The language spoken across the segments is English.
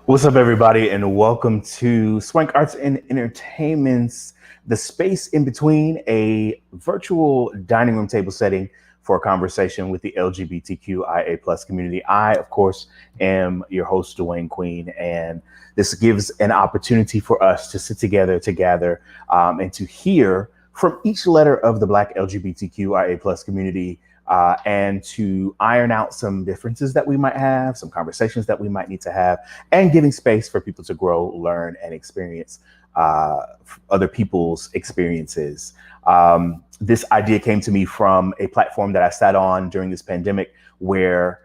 What's up, everybody, and welcome to Swank Arts and Entertainment's The Space in Between, a virtual dining room table setting for a conversation with the LGBTQIA plus community. I, of course, am your host, Dwayne Queen, and this gives an opportunity for us to sit together to gather and to hear from each letter of the Black LGBTQIA plus community and to iron out some differences that we might have, some conversations that we might need to have, and giving space for people to grow, learn, and experience other people's experiences. This idea came to me from a platform that I sat on during this pandemic where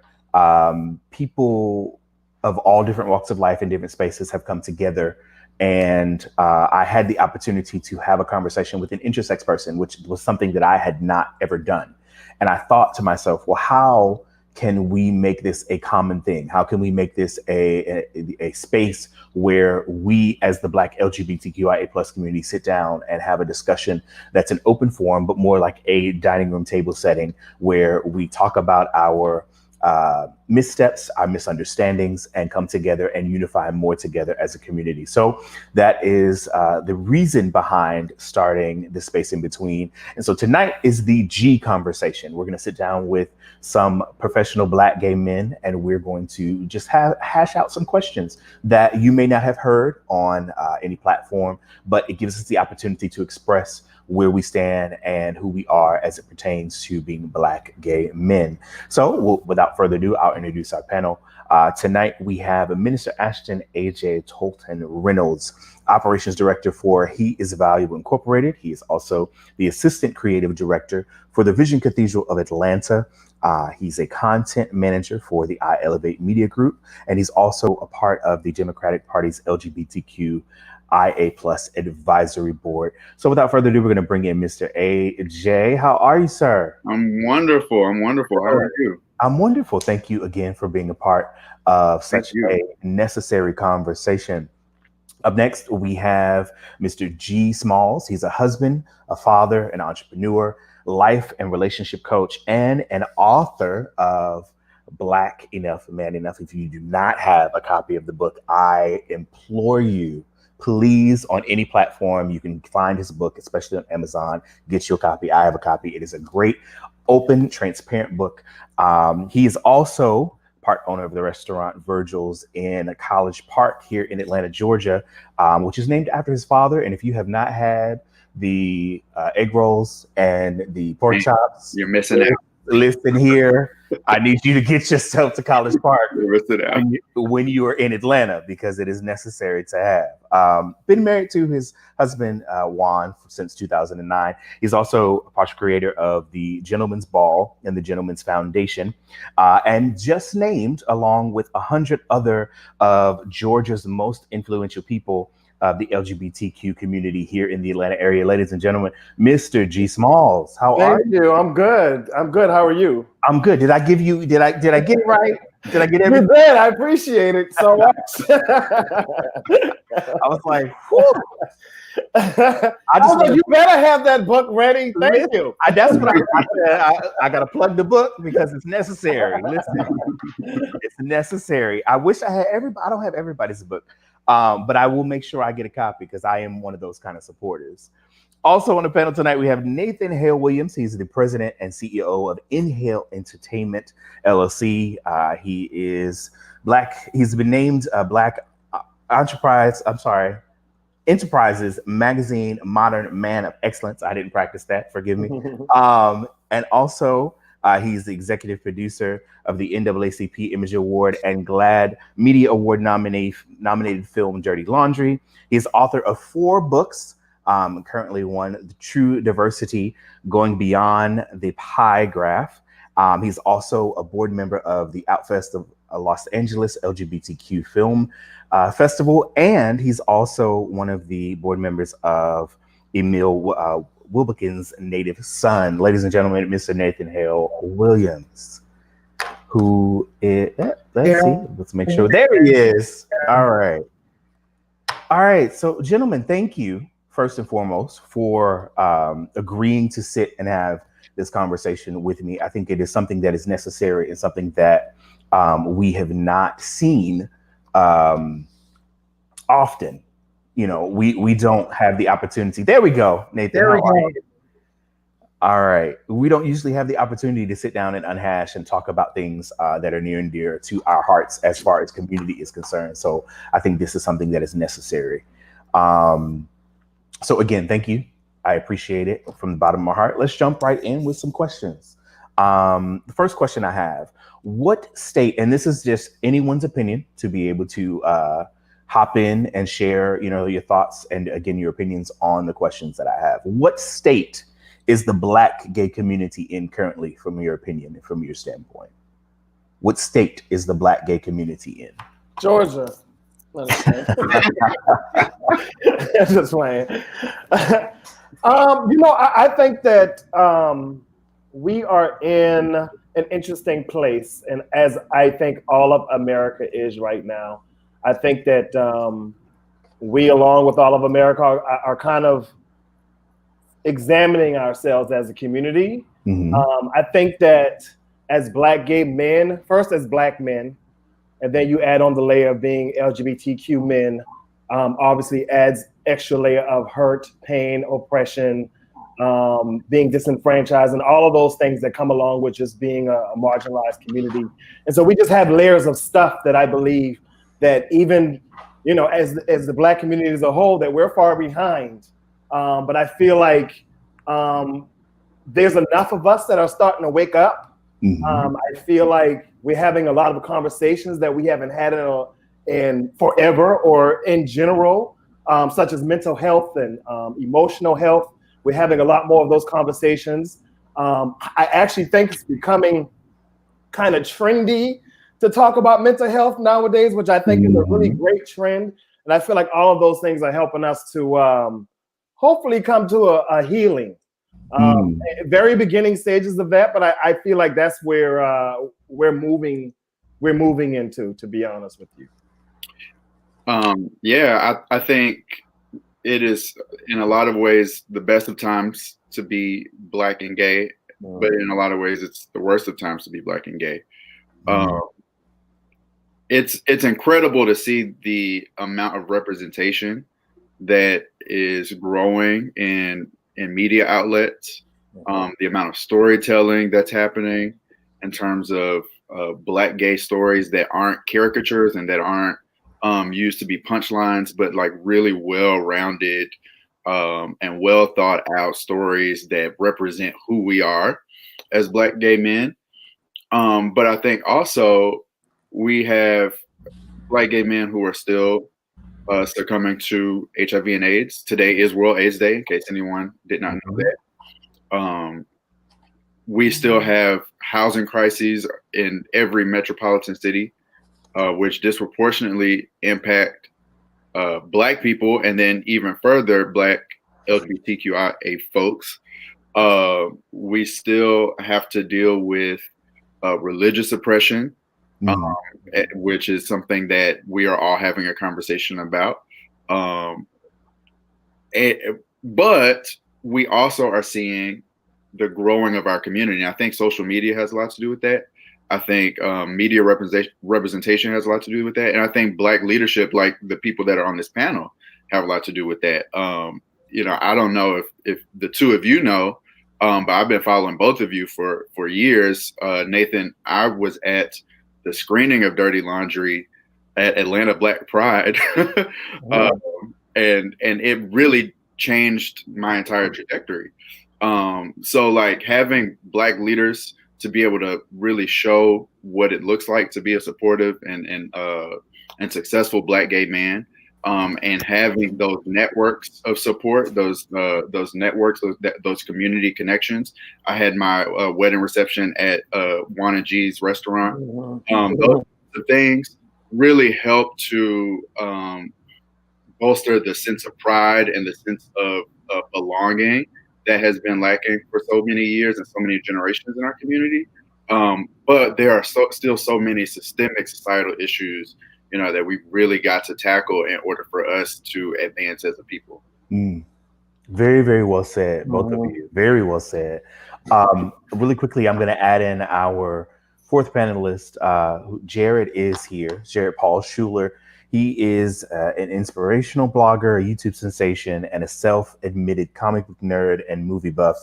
people of all different walks of life in different spaces have come together. And I had the opportunity to have a conversation with an intersex person, which was something that I had not ever done. And I thought to myself, well, how can we make this a common thing? How can we make this a space where we, as the Black LGBTQIA plus community, sit down and have a discussion that's an open forum, but more like a dining room table setting where we talk about our missteps, our misunderstandings, and come together and unify more together as a community. So that is the reason behind starting the Space in Between. And so tonight is the G conversation. We're going to sit down with some professional Black gay men, and we're going to just hash out some questions that you may not have heard on any platform, but it gives us the opportunity to express where we stand and who we are as it pertains to being Black gay men. So without further ado, I'll introduce our panel. Tonight we have Minister Ashton A.J. Tolton Reynolds, Operations Director for He Is Valuable Incorporated. He is also the Assistant Creative Director for the Vision Cathedral of Atlanta. He's a content manager for the I Elevate Media Group, and he's also a part of the Democratic Party's LGBTQIA plus advisory board. So without further ado, we're going to bring in Mr. A.J. How are you, sir? I'm wonderful. How are you? I'm wonderful. Thank you again for being a part of such a necessary conversation. Up next, we have Mr. G. Smalls. He's a husband, a father, an entrepreneur, life and relationship coach, and an author of Black Enough, Man Enough. If you do not have a copy of the book, I implore you, please, on any platform, you can find his book, especially on Amazon. Get your copy. I have a copy. It is a great, open, transparent book. He is also part owner of the restaurant Virgil's in College Park here in Atlanta, Georgia, which is named after his father. And if you have not had the egg rolls and the pork chops, you're missing out. Listen here, I need you to get yourself to College Park when you are in Atlanta, because it is necessary to have. Been married to his husband, Juan, since 2009. He's also a partial creator of the Gentleman's Ball and the Gentleman's Foundation, and just named, along with 100 other of Georgia's most influential people, the LGBTQ community here in the Atlanta area. Ladies and gentlemen, Mr. G. Smalls, how are you? Thank you. I'm good. How are you? I'm good. Did I get it right? Did I get everything? You did. I appreciate it so much. I was like, whew. You better have that book ready. Thank you. That's what I got to plug the book because it's necessary. Listen, it's necessary. I wish I had I don't have everybody's book. But I will make sure I get a copy because I am one of those kind of supporters. Also on the panel tonight, we have Nathan Hale Williams. He's the president and CEO of Inhale Entertainment, LLC. He is Black. He's been named Black Enterprises Magazine Modern Man of Excellence. I didn't practice that. Forgive me. And also, he's the executive producer of the NAACP Image Award and GLAAD Media Award nominated film Dirty Laundry. He's author of 4 books, currently one, The True Diversity, Going Beyond the Pie Graph. He's also a board member of the Outfest of Los Angeles LGBTQ Film Festival, and he's also one of the board members of Emil Wilbekin's native son. Ladies and gentlemen, Mr. Nathan Hale Williams, who is, let's make sure, there he is. All right. So gentlemen, thank you first and foremost for agreeing to sit and have this conversation with me. I think it is something that is necessary and something that we have not seen often, we don't have the opportunity. There we go, Nathan. There we go. All right. We don't usually have the opportunity to sit down and unhash and talk about things that are near and dear to our hearts as far as community is concerned. So I think this is something that is necessary. So again, thank you. I appreciate it from the bottom of my heart. Let's jump right in with some questions. The first question I have, what state, and this is just anyone's opinion to be able to hop in and share, your thoughts and again, your opinions on the questions that I have. What state is the Black gay community in currently, from your opinion and from your standpoint? What state is the Black gay community in? Georgia. Just playing. I think that we are in an interesting place, and as I think all of America is right now, I think that we, along with all of America, are kind of examining ourselves as a community. Mm-hmm. I think that as Black gay men, first as Black men, and then you add on the layer of being LGBTQ men, obviously adds extra layer of hurt, pain, oppression, being disenfranchised, and all of those things that come along with just being a marginalized community. And so we just have layers of stuff that I believe that even, as the Black community as a whole, that we're far behind. But I feel like there's enough of us that are starting to wake up. Mm-hmm. I feel like we're having a lot of conversations that we haven't had in forever or in general, such as mental health and emotional health. We're having a lot more of those conversations. I actually think it's becoming kind of trendy to talk about mental health nowadays, which I think is a really great trend. And I feel like all of those things are helping us to hopefully come to a healing. Very beginning stages of that, but I feel like that's where we're moving into, to be honest with you. I think it is in a lot of ways the best of times to be Black and gay, but in a lot of ways it's the worst of times to be Black and gay. It's incredible to see the amount of representation that is growing in media outlets, the amount of storytelling that's happening in terms of Black gay stories that aren't caricatures and that aren't used to be punchlines, but like really well-rounded and well thought out stories that represent who we are as Black gay men. But I think also we have Black gay men who are still succumbing to HIV and AIDS. Today is World AIDS Day, in case anyone did not know that. We still have housing crises in every metropolitan city, which disproportionately impact Black people, and then even further, Black LGBTQIA folks. We still have to deal with religious oppression, which is something that we are all having a conversation about. But we also are seeing the growing of our community. I think social media has a lot to do with that. I think media representation has a lot to do with that. And I think Black leadership, like the people that are on this panel, have a lot to do with that. I don't know if the two of you know, but I've been following both of you for years. Nathan, I was at the screening of Dirty Laundry at Atlanta Black Pride. And it really changed my entire trajectory. So like having Black leaders to be able to really show what it looks like to be a supportive and successful Black gay man, and having those networks of support, those networks, those community connections. I had my wedding reception at Juan and G's restaurant. Those things really help to bolster the sense of pride and the sense of belonging that has been lacking for so many years and so many generations in our community. But there are still so many systemic societal issues, that we've really got to tackle in order for us to advance as a people. Very, very well said, both of you. Very well said. Really quickly, I'm going to add in our fourth panelist, Jared is here. Jared Paul Schuler. He is an inspirational blogger, a YouTube sensation, and a self-admitted comic book nerd and movie buff.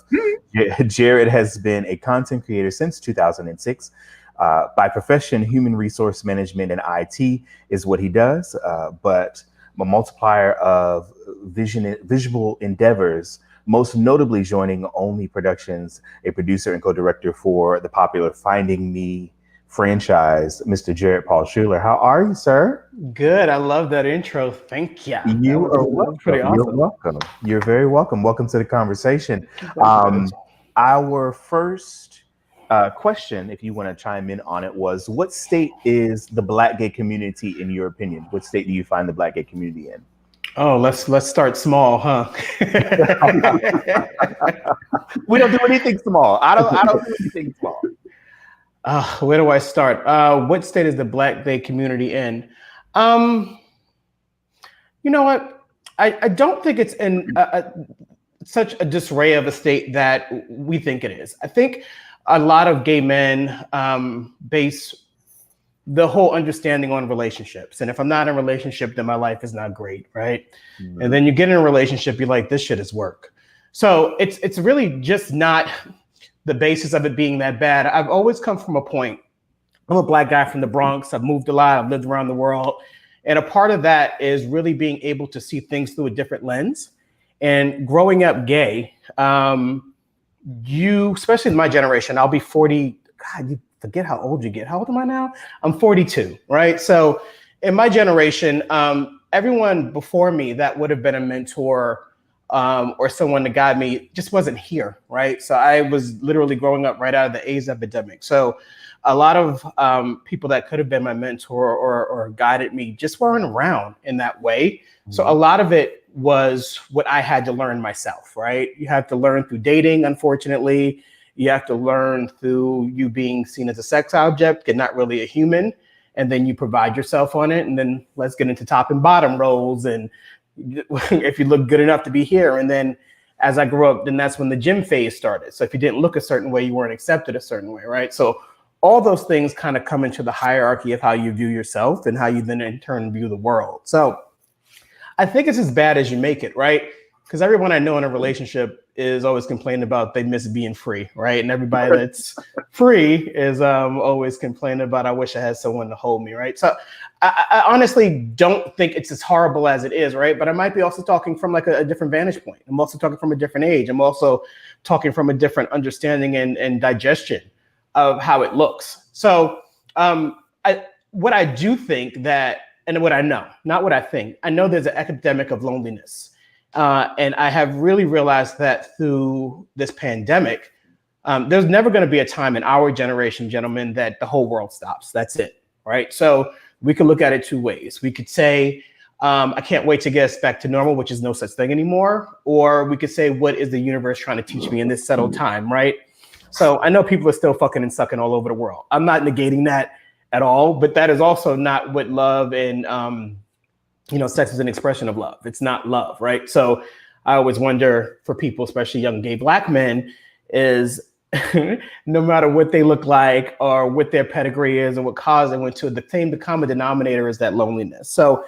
Jared has been a content creator since 2006. By profession, human resource management and IT is what he does, but a multiplier of visual endeavors, most notably joining Only Productions, a producer and co-director for the popular Finding Me franchise. Mr. Jared Paul Schuler, how are you, sir? Good. I love that intro. Thank you. You are welcome. Pretty awesome. You're welcome. You're very welcome. Welcome to the conversation. Our first question, if you want to chime in on it, was what state is the Black gay community in your opinion? What state do you find the Black gay community in? Oh, let's start small, huh? We don't do anything small. I don't do anything small. Where do I start? What state is the Black gay community in? You know what? I don't think it's in such a disarray of a state that we think it is. I think a lot of gay men base the whole understanding on relationships. And if I'm not in a relationship, then my life is not great, right? Mm-hmm. And then you get in a relationship, you're like, this shit is work. So it's really just not the basis of it being that bad. I've always come from a point. I'm a Black guy from the Bronx. I've moved a lot. I've lived around the world. And a part of that is really being able to see things through a different lens. And growing up gay, you, especially in my generation, I'll be 40. God, you forget how old you get. How old am I now? I'm 42, right? So in my generation, everyone before me that would have been a mentor or someone to guide me just wasn't here, right? So I was literally growing up right out of the AIDS epidemic. So a lot of people that could have been my mentor or guided me just weren't around in that way. Mm-hmm. So a lot of it was what I had to learn myself, right? You have to learn through dating, unfortunately. You have to learn through you being seen as a sex object and not really a human. And then you provide yourself on it. And then let's get into top and bottom roles. And if you look good enough to be here. And then as I grew up, then that's when the gym phase started. So if you didn't look a certain way, you weren't accepted a certain way, right? So all those things kind of come into the hierarchy of how you view yourself and how you then in turn view the world. So I think it's as bad as you make it, right? Because everyone I know in a relationship is always complaining about they miss being free, right? And everybody that's free is always complaining about, I wish I had someone to hold me, right? So I honestly don't think it's as horrible as it is, right? But I might be also talking from like a different vantage point. I'm also talking from a different age. I'm also talking from a different understanding and digestion of how it looks. So what I do think that, and what I know, not what I think, I know there's an epidemic of loneliness. And I have really realized that through this pandemic, there's never going to be a time in our generation, gentlemen, that the whole world stops. That's it, right? So we could look at it two ways. We could say, I can't wait to get us back to normal, which is no such thing anymore. Or we could say, what is the universe trying to teach me in this settled time, right? So I know people are still fucking and sucking all over the world. I'm not negating that at all, but that is also not what love and, sex is an expression of love. It's not love, right? So I always wonder for people, especially young gay Black men, is no matter what they look like or what their pedigree is or what cause they went to, the common denominator is that loneliness. So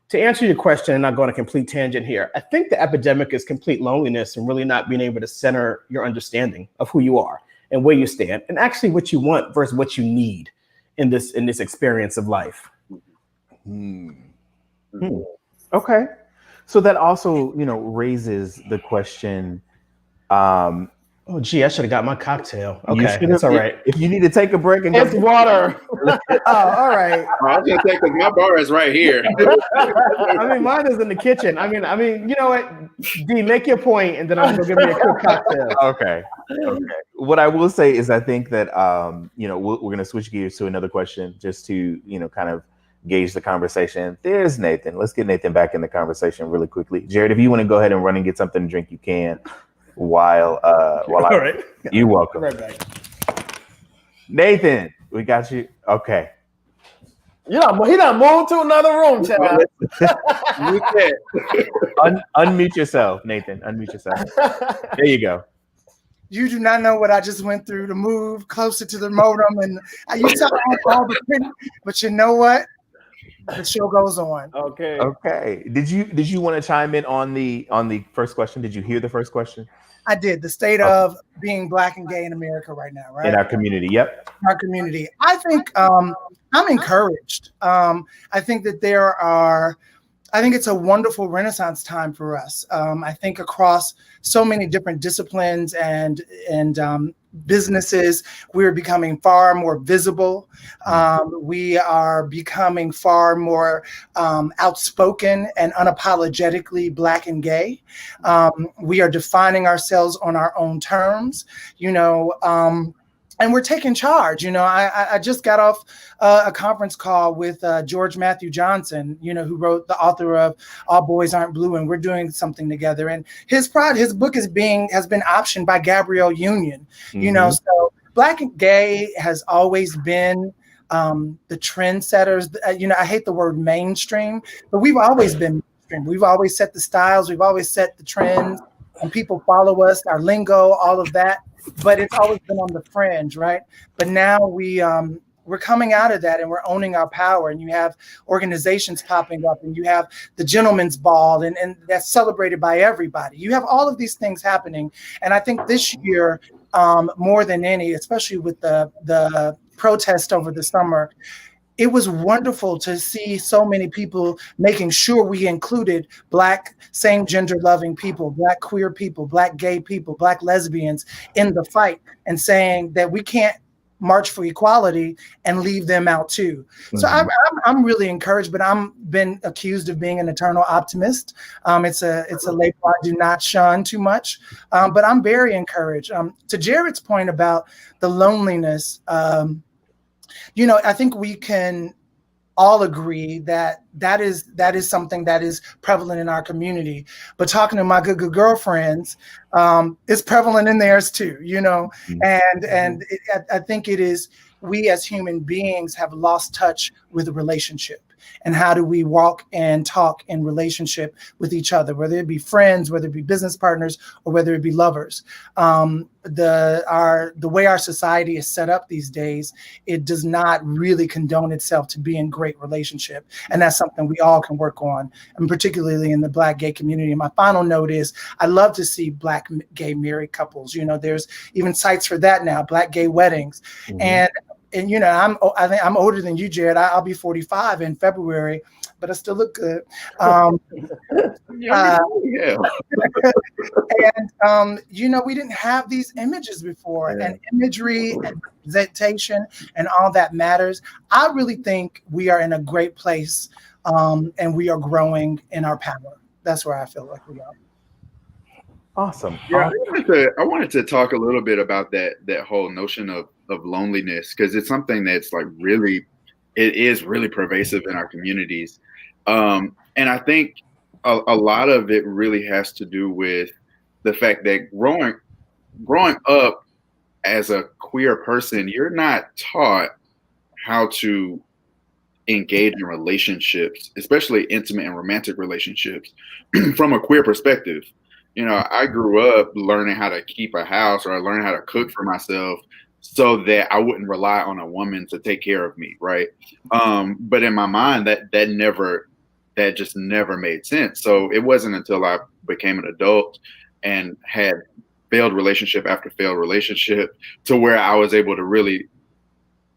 to answer your question, and not go on a complete tangent here, I think the epidemic is complete loneliness and really not being able to center your understanding of who you are and where you stand and actually what you want versus what you need in this experience of life. Okay. So that also, raises the question. Oh, gee, I should have got my cocktail. Okay, that's all right. If you need to take a break and it's water. All right. I was gonna take because my bar is right here. I mean, mine is in the kitchen. I mean, you know what? D, make your point, and then I'm gonna give me a quick cocktail. Okay. What I will say is, I think that we're gonna switch gears to another question just to kind of gauge the conversation. There's Nathan. Let's get Nathan back in the conversation really quickly. Jared, if you want to go ahead and run and get something to drink, you can. While all right. You're welcome. Right back. Nathan, we got you. Okay. Yeah, he done moved to another room, child. Unmute yourself, Nathan. Unmute yourself. There you go. You do not know what I just went through to move closer to the modem, and I used to have all the pretty, but you know what? The show goes on. Okay. Okay. Did you want to chime in on the first question? Did you hear the first question? I did. The state of being Black and gay in America right now, right? In our community. Yep. Our community. I think I'm encouraged. I think that I think it's a wonderful renaissance time for us. I think across so many different disciplines and businesses, we're becoming far more visible. We are becoming far more outspoken and unapologetically Black and gay. We are defining ourselves on our own terms, and we're taking charge. I just got off a conference call with George Matthew Johnson, who wrote the author of All Boys Aren't Blue, and we're doing something together. And his book has been optioned by Gabrielle Union. So Black and gay has always been the trendsetters. I hate the word mainstream, but we've always been mainstream. We've always set the styles. We've always set the trends, and people follow us, our lingo, all of that. But it's always been on the fringe, right? But now we're coming out of that and we're owning our power. And you have organizations popping up, and you have the Gentleman's Ball, and that's celebrated by everybody. You have all of these things happening. And I think this year, more than any, especially with the protest over the summer, it was wonderful to see so many people making sure we included Black same gender loving people, Black queer people, Black gay people, Black lesbians in the fight, and saying that we can't march for equality and leave them out too. So I'm really encouraged, but I'm been accused of being an eternal optimist. It's a label I do not shun too much, but I'm very encouraged. To Jared's point about the loneliness, I think we can all agree that is something that is prevalent in our community. But talking to my good girlfriends, it's prevalent in theirs too, and I think it is, we as human beings have lost touch with the relationship. And how do we walk and talk in relationship with each other, whether it be friends, whether it be business partners, or whether it be lovers? The way our society is set up these days, it does not really condone itself to be in great relationship. And that's something we all can work on, and particularly in the Black gay community. And my final note is, I love to see Black gay married couples. There's even sites for that now, Black gay weddings. And I think I'm older than you, Jared. I'll be 45 in February, but I still look good. Yeah. And we didn't have these images before, and imagery and presentation and all that matters. I really think we are in a great place, and we are growing in our power. That's where I feel like we are. Awesome. Yeah, I wanted to talk a little bit about that whole notion of loneliness, because it's something that's it is really pervasive in our communities. And I think a lot of it really has to do with the fact that growing up as a queer person, you're not taught how to engage in relationships, especially intimate and romantic relationships, from a queer perspective. I grew up learning how to keep a house, or I learned how to cook for myself so that I wouldn't rely on a woman to take care of me, right? But in my mind, that just never made sense. So it wasn't until I became an adult and had failed relationship after failed relationship to where I was able to really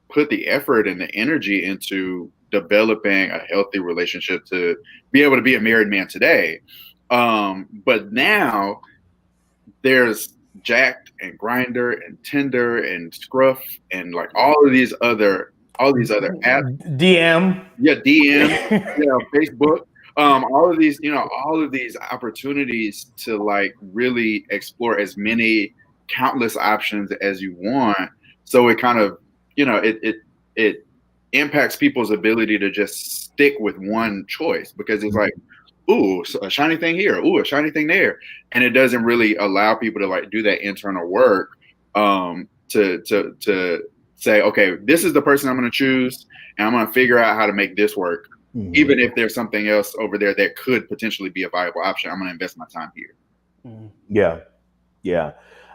put the effort and the energy into developing a healthy relationship to be able to be a married man today. But now there's Jacked and Grindr and Tinder and Scruff and like all these other apps. DM. Yeah, DM, Facebook. All of these opportunities to like really explore as many countless options as you want. So it kind of, it impacts people's ability to just stick with one choice, because it's like, ooh, a shiny thing here, ooh, a shiny thing there. And it doesn't really allow people to like do that internal work to say, okay, this is the person I'm going to choose, and I'm going to figure out how to make this work. Mm-hmm. Even if there's something else over there that could potentially be a viable option, I'm going to invest my time here. Yeah. Yeah.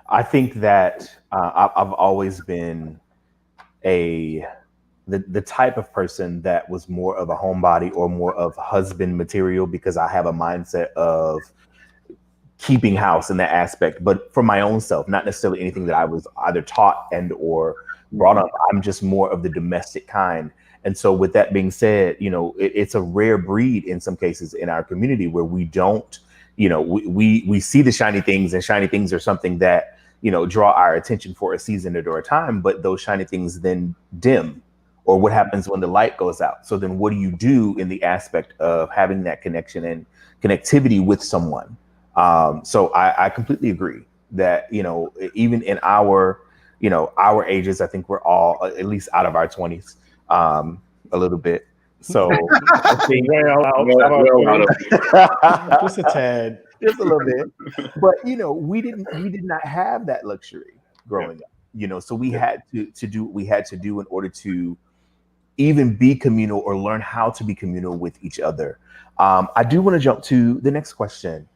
I think that I've always been the type of person that was more of a homebody or more of husband material, because I have a mindset of keeping house in that aspect, but for my own self, not necessarily anything that I was either taught and or brought up. I'm just more of the domestic kind. And so with that being said, it's a rare breed in some cases in our community where we don't, we see the shiny things, and shiny things are something that, draw our attention for a season or a time, but those shiny things then dim. Or what happens when the light goes out? So then what do you do in the aspect of having that connection and connectivity with someone? So I completely agree that, even in our ages, I think we're all at least out of our 20s, a little bit. So just a tad, just a little bit. But, we did not have that luxury growing up, so we had to do what we had to do in order to even be communal or learn how to be communal with each other. I do want to jump to the next question.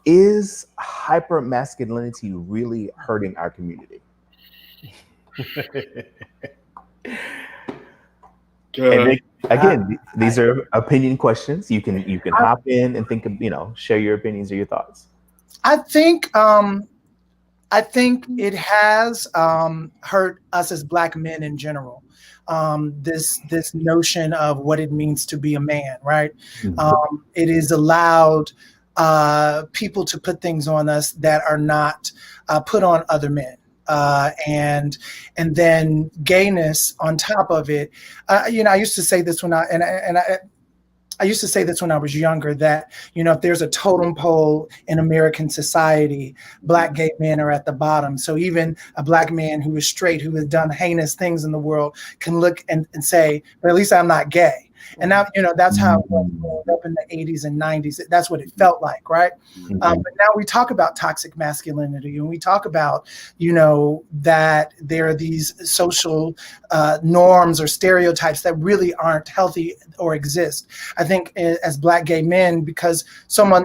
Is hypermasculinity really hurting our community? And again, these are opinion questions. You can hop in and think of, share your opinions or your thoughts. I think it has hurt us as Black men in general. This notion of what it means to be a man, right? Mm-hmm. It is allowed people to put things on us that are not put on other men. And then gayness on top of it. I used to say this when I used to say this when I was younger, that, if there's a totem pole in American society, Black gay men are at the bottom. So even a Black man who is straight, who has done heinous things in the world, can look and say, but at least I'm not gay. And now, that's how it was growing up in the 80s and 90s. That's what it felt like, right? Mm-hmm. But now we talk about toxic masculinity, and we talk about, that there are these social norms or stereotypes that really aren't healthy or exist. I think as Black gay men, because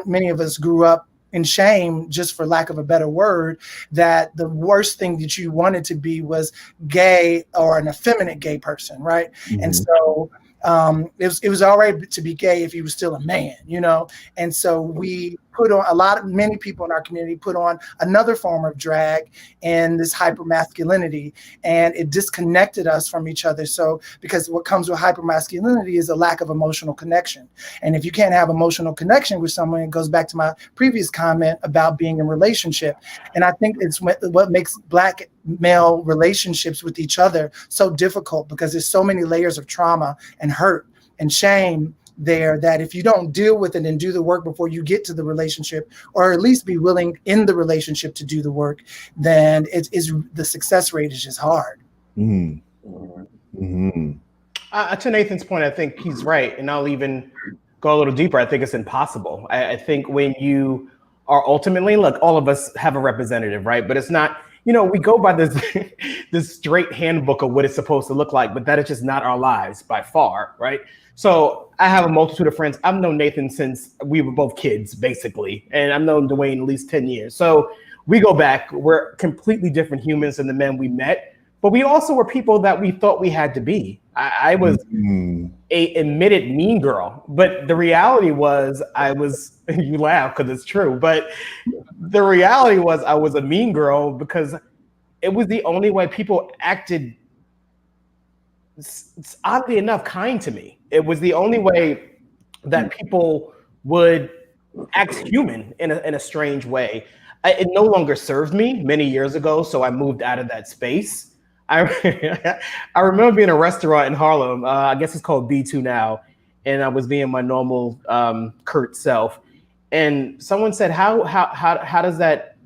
many of us grew up in shame, just for lack of a better word, that the worst thing that you wanted to be was gay or an effeminate gay person, right? Mm-hmm. And so it was all right to be gay if he was still a man, and so we put on many people in our community put on another form of drag and this hypermasculinity, and it disconnected us from each other. So because what comes with hypermasculinity is a lack of emotional connection, and if you can't have emotional connection with someone, it goes back to my previous comment about being in relationship. And I think it's what makes Black male relationships with each other so difficult, because there's so many layers of trauma and hurt and shame there, that if you don't deal with it and do the work before you get to the relationship, or at least be willing in the relationship to do the work, then the success rate is just hard. Mm-hmm. Mm-hmm. To Nathan's point, I think he's right, and I'll even go a little deeper. I think it's impossible. I think when you are ultimately, look, all of us have a representative, right? But it's not, we go by this straight handbook of what it's supposed to look like, but that is just not our lives by far, right? So I have a multitude of friends. I've known Nathan since we were both kids, basically, and I've known Dwayne at least 10 years. So we go back. We're completely different humans than the men we met, but we also were people that we thought we had to be. I was a admitted mean girl, but the reality was you laugh because it's true, but the reality was I was a mean girl because it was the only way people acted, oddly enough, kind to me. It was the only way that people would act human in a strange way. It no longer served me many years ago, so I moved out of that space. I remember being in a restaurant in Harlem. I guess it's called B2 now, and I was being my normal curt self. And someone said, "How does that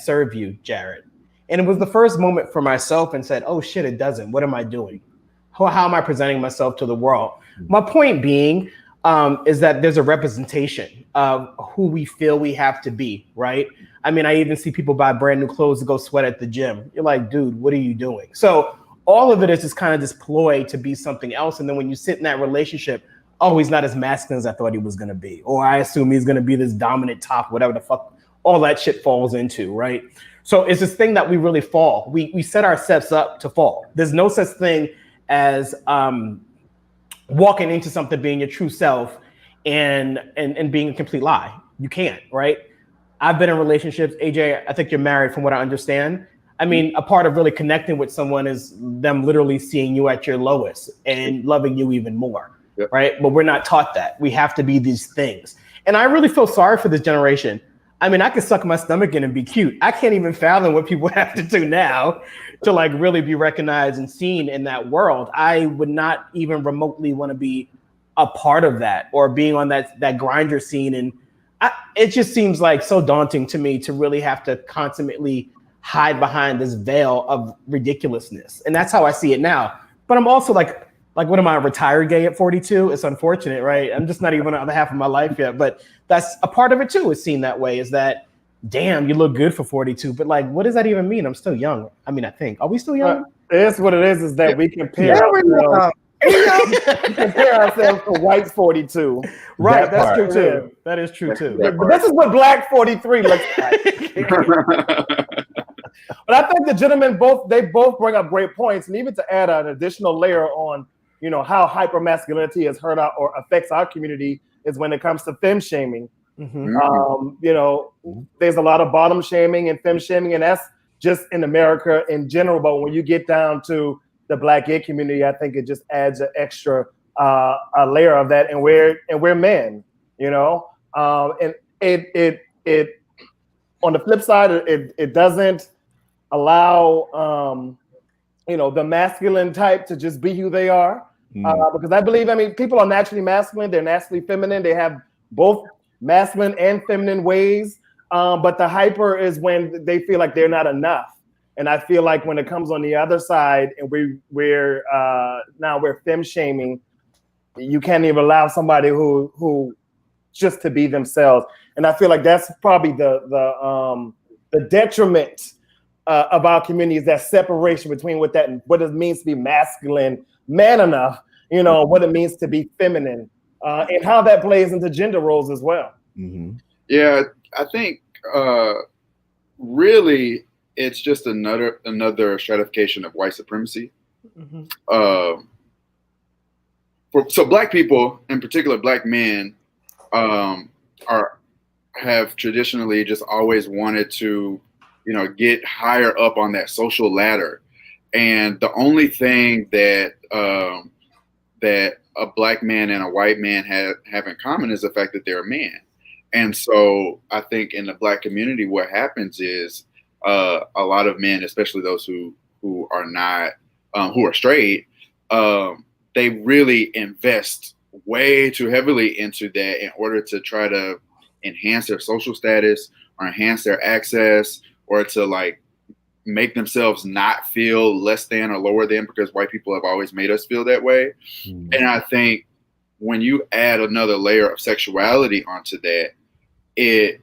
serve you, Jared?" And it was the first moment for myself, and said, "Oh shit, it doesn't. What am I doing? How am I presenting myself to the world?" My point being is that there's a representation of who we feel we have to be, right? I mean, I even see people buy brand new clothes to go sweat at the gym. You're like, dude, what are you doing? So all of it is just kind of this ploy to be something else. And then when you sit in that relationship, oh, he's not as masculine as I thought he was going to be. Or I assume he's going to be this dominant top, whatever the fuck all that shit falls into, right? So it's this thing that we really fall. We set ourselves up to fall. There's no such thing as walking into something being your true self and being a complete lie. You can't, right? I've been in relationships. AJ, I think you're married from what I understand. I mean, a part of really connecting with someone is them literally seeing you at your lowest and loving you even more, yep. right? But we're not taught that. We have to be these things. And I really feel sorry for this generation. I mean, I can suck my stomach in and be cute. I can't even fathom what people have to do now to like really be recognized and seen in that world. I would not even remotely want to be a part of that or being on that grinder scene. And it just seems like so daunting to me to really have to constantly hide behind this veil of ridiculousness. And that's how I see it now. But I'm also like, what am I, retired gay at 42? It's unfortunate, right? I'm just not even on the half of my life yet. But that's a part of it too, is seen that way, is that, damn, you look good for 42. But like, what does that even mean? I'm still young. I mean, I think. Are we still young? It's what it is that we compare ourselves. We compare ourselves to white 42. Right, that's true too. That is true too. But this is what Black 43 looks like. But I think the gentlemen both bring up great points, and even to add an additional layer on, you know, how hypermasculinity has hurt our or affects our community is when it comes to femme shaming. Mm-hmm. You know, there's a lot of bottom shaming and femme shaming, and that's just in America in general. But when you get down to the Black gay community, I think it just adds an extra a layer of that, and we're men, you know, and it on the flip side, it doesn't allow you know, the masculine type to just be who they are, because I believe, I mean, people are naturally masculine, they're naturally feminine, they have both masculine and feminine ways, but the hyper is when they feel like they're not enough. And I feel like when it comes on the other side and we're femme shaming, you can't even allow somebody who just to be themselves. And I feel like that's probably the detriment of our community, is that separation between what it means to be masculine, man enough, you know, what it means to be feminine, and how that plays into gender roles as well. Mm-hmm. Yeah, I think really it's just another stratification of white supremacy. Mm-hmm. So Black people, in particular Black men, have traditionally just always wanted to, you know, get higher up on that social ladder, and the only thing that that a Black man and a white man have in common is the fact that they're a man. And so I think in the Black community, what happens is a lot of men, especially those who are not who are straight, they really invest way too heavily into that in order to try to enhance their social status or enhance their access, or to like make themselves not feel less than or lower than, because white people have always made us feel that way. Mm-hmm. And I think when you add another layer of sexuality onto that, it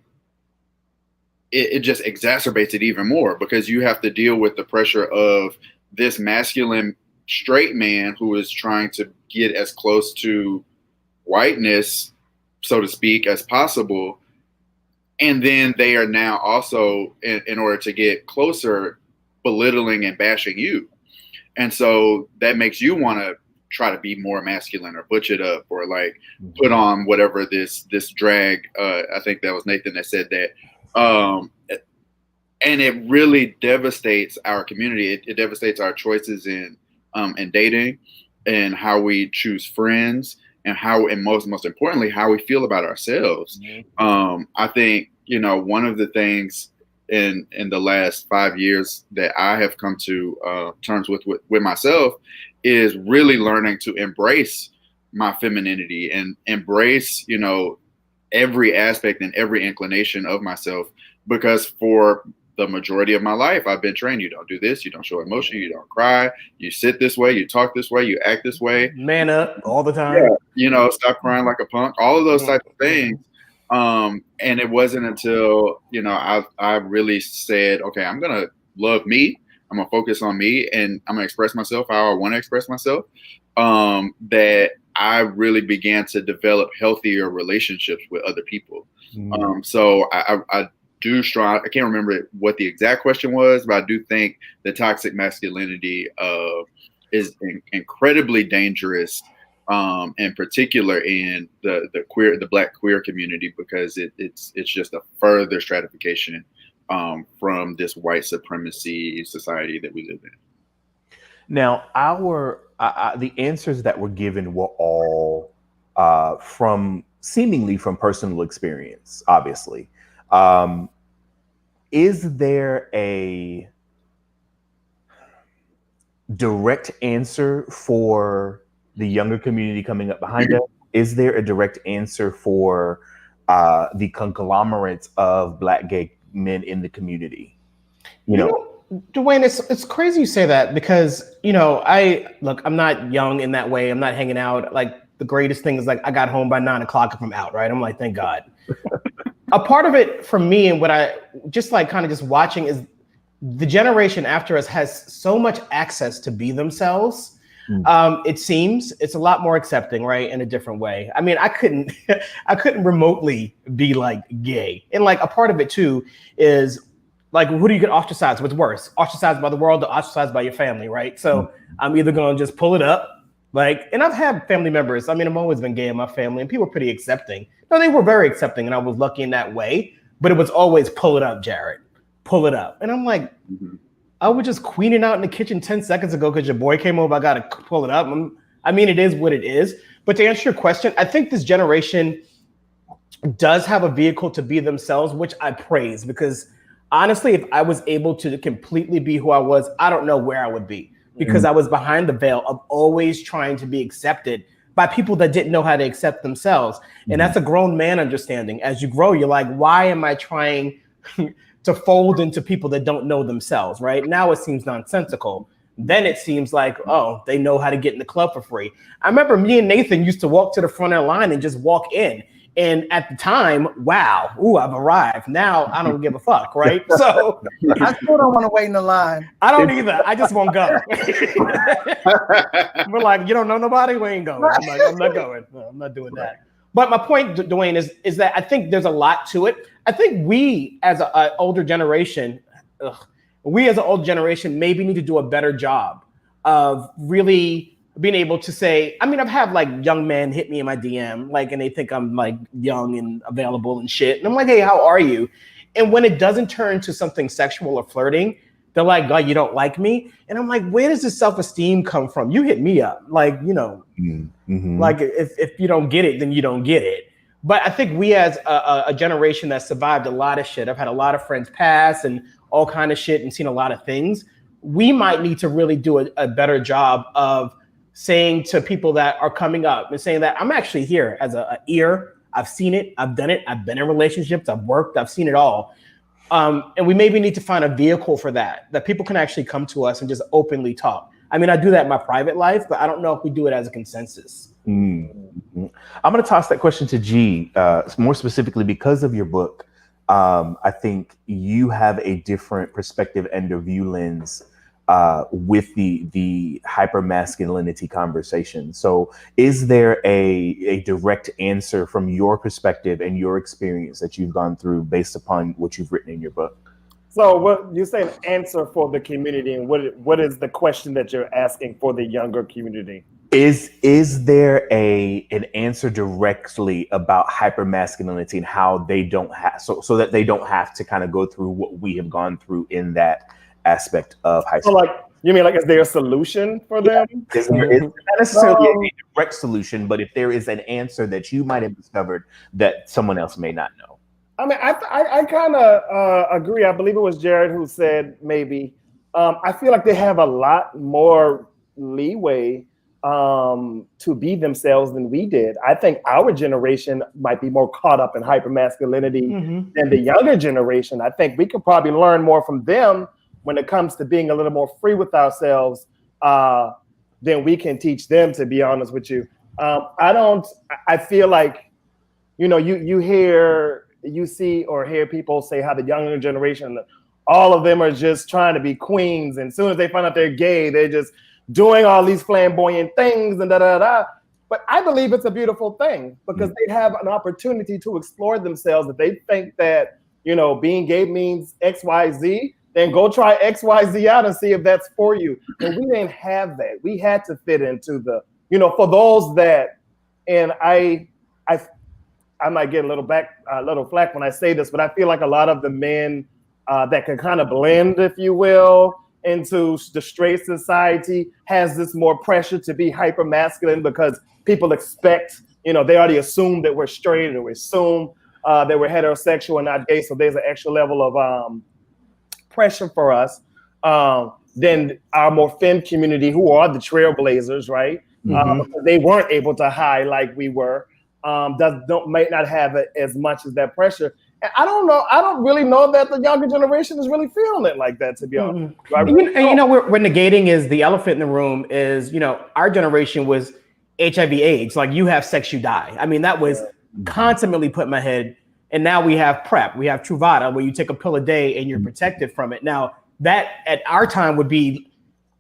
just exacerbates it even more, because you have to deal with the pressure of this masculine straight man who is trying to get as close to whiteness, so to speak, as possible. And then they are now also, in order to get closer, belittling and bashing you. And so that makes you want to try to be more masculine or butch it up, or like put on whatever this drag. I think that was Nathan that said that. And it really devastates our community. It devastates our choices in dating, and how we choose friends, and most importantly, how we feel about ourselves. I think, you know, one of the things in the last 5 years that I have come to terms with myself is really learning to embrace my femininity and embrace, you know, every aspect and every inclination of myself, because for the majority of my life, I've been trained, you don't do this, you don't show emotion, you don't cry, you sit this way, you talk this way, you act this way. Man up all the time. Yeah, you know, stop crying like a punk, all of those types of things. And it wasn't until, you know, I really said, okay, I'm going to love me. I'm going to focus on me, and I'm going to express myself how I want to express myself. That I really began to develop healthier relationships with other people. So I do strong. I can't remember what the exact question was, but I do think the toxic masculinity is incredibly dangerous, in particular in the Black queer community, because it's just a further stratification from this white supremacy society that we live in. Now, the answers that were given were all seemingly from personal experience, obviously. Is there a direct answer for the younger community coming up behind us? Is there a direct answer for the conglomerate of Black gay men in the community? You know, Dwayne, it's crazy you say that, because, I'm not young in that way. I'm not hanging out. Like, the greatest thing is, like, I got home by 9 o'clock if I'm out, right? I'm like, thank God. A part of it for me, and what I just like kind of just watching, is the generation after us has so much access to be themselves. It seems it's a lot more accepting, right? In a different way. I mean, I couldn't remotely be like gay. And like a part of it too is like, who do you get ostracized? What's worse? Ostracized by the world or ostracized by your family, right? So I'm either going to just pull it up. Like, and I've had family members. I mean, I've always been gay in my family, and people were pretty accepting. No, they were very accepting, and I was lucky in that way. But it was always, pull it up, Jared. Pull it up. And I'm like, I was just queening out in the kitchen 10 seconds ago because your boy came over. I got to pull it up. I mean, it is what it is. But to answer your question, I think this generation does have a vehicle to be themselves, which I praise, because honestly, if I was able to completely be who I was, I don't know where I would be, because I was behind the veil of always trying to be accepted by people that didn't know how to accept themselves. And that's a grown man understanding. As you grow, you're like, why am I trying to fold into people that don't know themselves, right? Now it seems nonsensical. Then it seems like, oh, they know how to get in the club for free. I remember me and Nathan used to walk to the front of the line and just walk in. And at the time, wow, I've arrived. Now I don't give a fuck, right? So I still don't want to wait in the line. I don't either. I just won't go. We're like, you don't know nobody? We ain't going. I'm like, I'm not going. No, I'm not doing that. But my point, Dwayne, is that I think there's a lot to it. I think we as an older generation, maybe need to do a better job of really being able to say, I mean, I've had like young men hit me in my DM, like, and they think I'm like young and available and shit. And I'm like, hey, how are you? And when it doesn't turn to something sexual or flirting, they're like, God, you don't like me? And I'm like, where does this self-esteem come from? You hit me up. Like, like if you don't get it, then you don't get it. But I think we as a generation that survived a lot of shit, I've had a lot of friends pass and all kind of shit and seen a lot of things. We might need to really do a better job of saying to people that are coming up and saying that I'm actually here as a ear. I've seen it. I've done it. I've been in relationships. I've worked. I've seen it all. And we maybe need to find a vehicle for that people can actually come to us and just openly talk. I mean, I do that in my private life, but I don't know if we do it as a consensus. I'm going to toss that question to G, more specifically because of your book. I think you have a different perspective and a view lens with the hypermasculinity conversation. So is there a direct answer from your perspective and your experience that you've gone through based upon what you've written in your book? So what you say, an answer for the community, and what is the question that you're asking for the younger community? Is there an answer directly about hypermasculinity and how they don't have so that they don't have to kind of go through what we have gone through in that aspect of high school? So like, you mean like, is there a solution for them? It's not necessarily a direct solution, but if there is an answer that you might have discovered that someone else may not know. I mean, I kind of agree. I believe it was Jared who said maybe. I feel like they have a lot more leeway to be themselves than we did. I think our generation might be more caught up in hypermasculinity than the younger generation. I think we could probably learn more from them when it comes to being a little more free with ourselves than we can teach them, to be honest with you. I feel like, you see or hear people say how the younger generation, all of them are just trying to be queens. And as soon as they find out they're gay, they're just doing all these flamboyant things and da-da-da. But I believe it's a beautiful thing because they have an opportunity to explore themselves. If they think that being gay means XYZ, then go try XYZ out and see if that's for you. And we didn't have that. We had to fit into the, for those that, and I might get a little flack when I say this, but I feel like a lot of the men that can kind of blend, if you will, into the straight society has this more pressure to be hyper masculine because people expect, they already assume that we're straight, or we assume that we're heterosexual and not gay. So there's an extra level of pressure for us than our more femme community, who are the trailblazers, right? They weren't able to hide like we were. Might not have it as much as that pressure. And I don't know. I don't really know that the younger generation is really feeling it like that, to be honest. We're negating is the elephant in the room is, our generation was HIV/AIDS. Like, you have sex, you die. I mean, that was constantly put in my head. And now we have PrEP. We have Truvada, where you take a pill a day and you're protected from it. Now, that at our time would be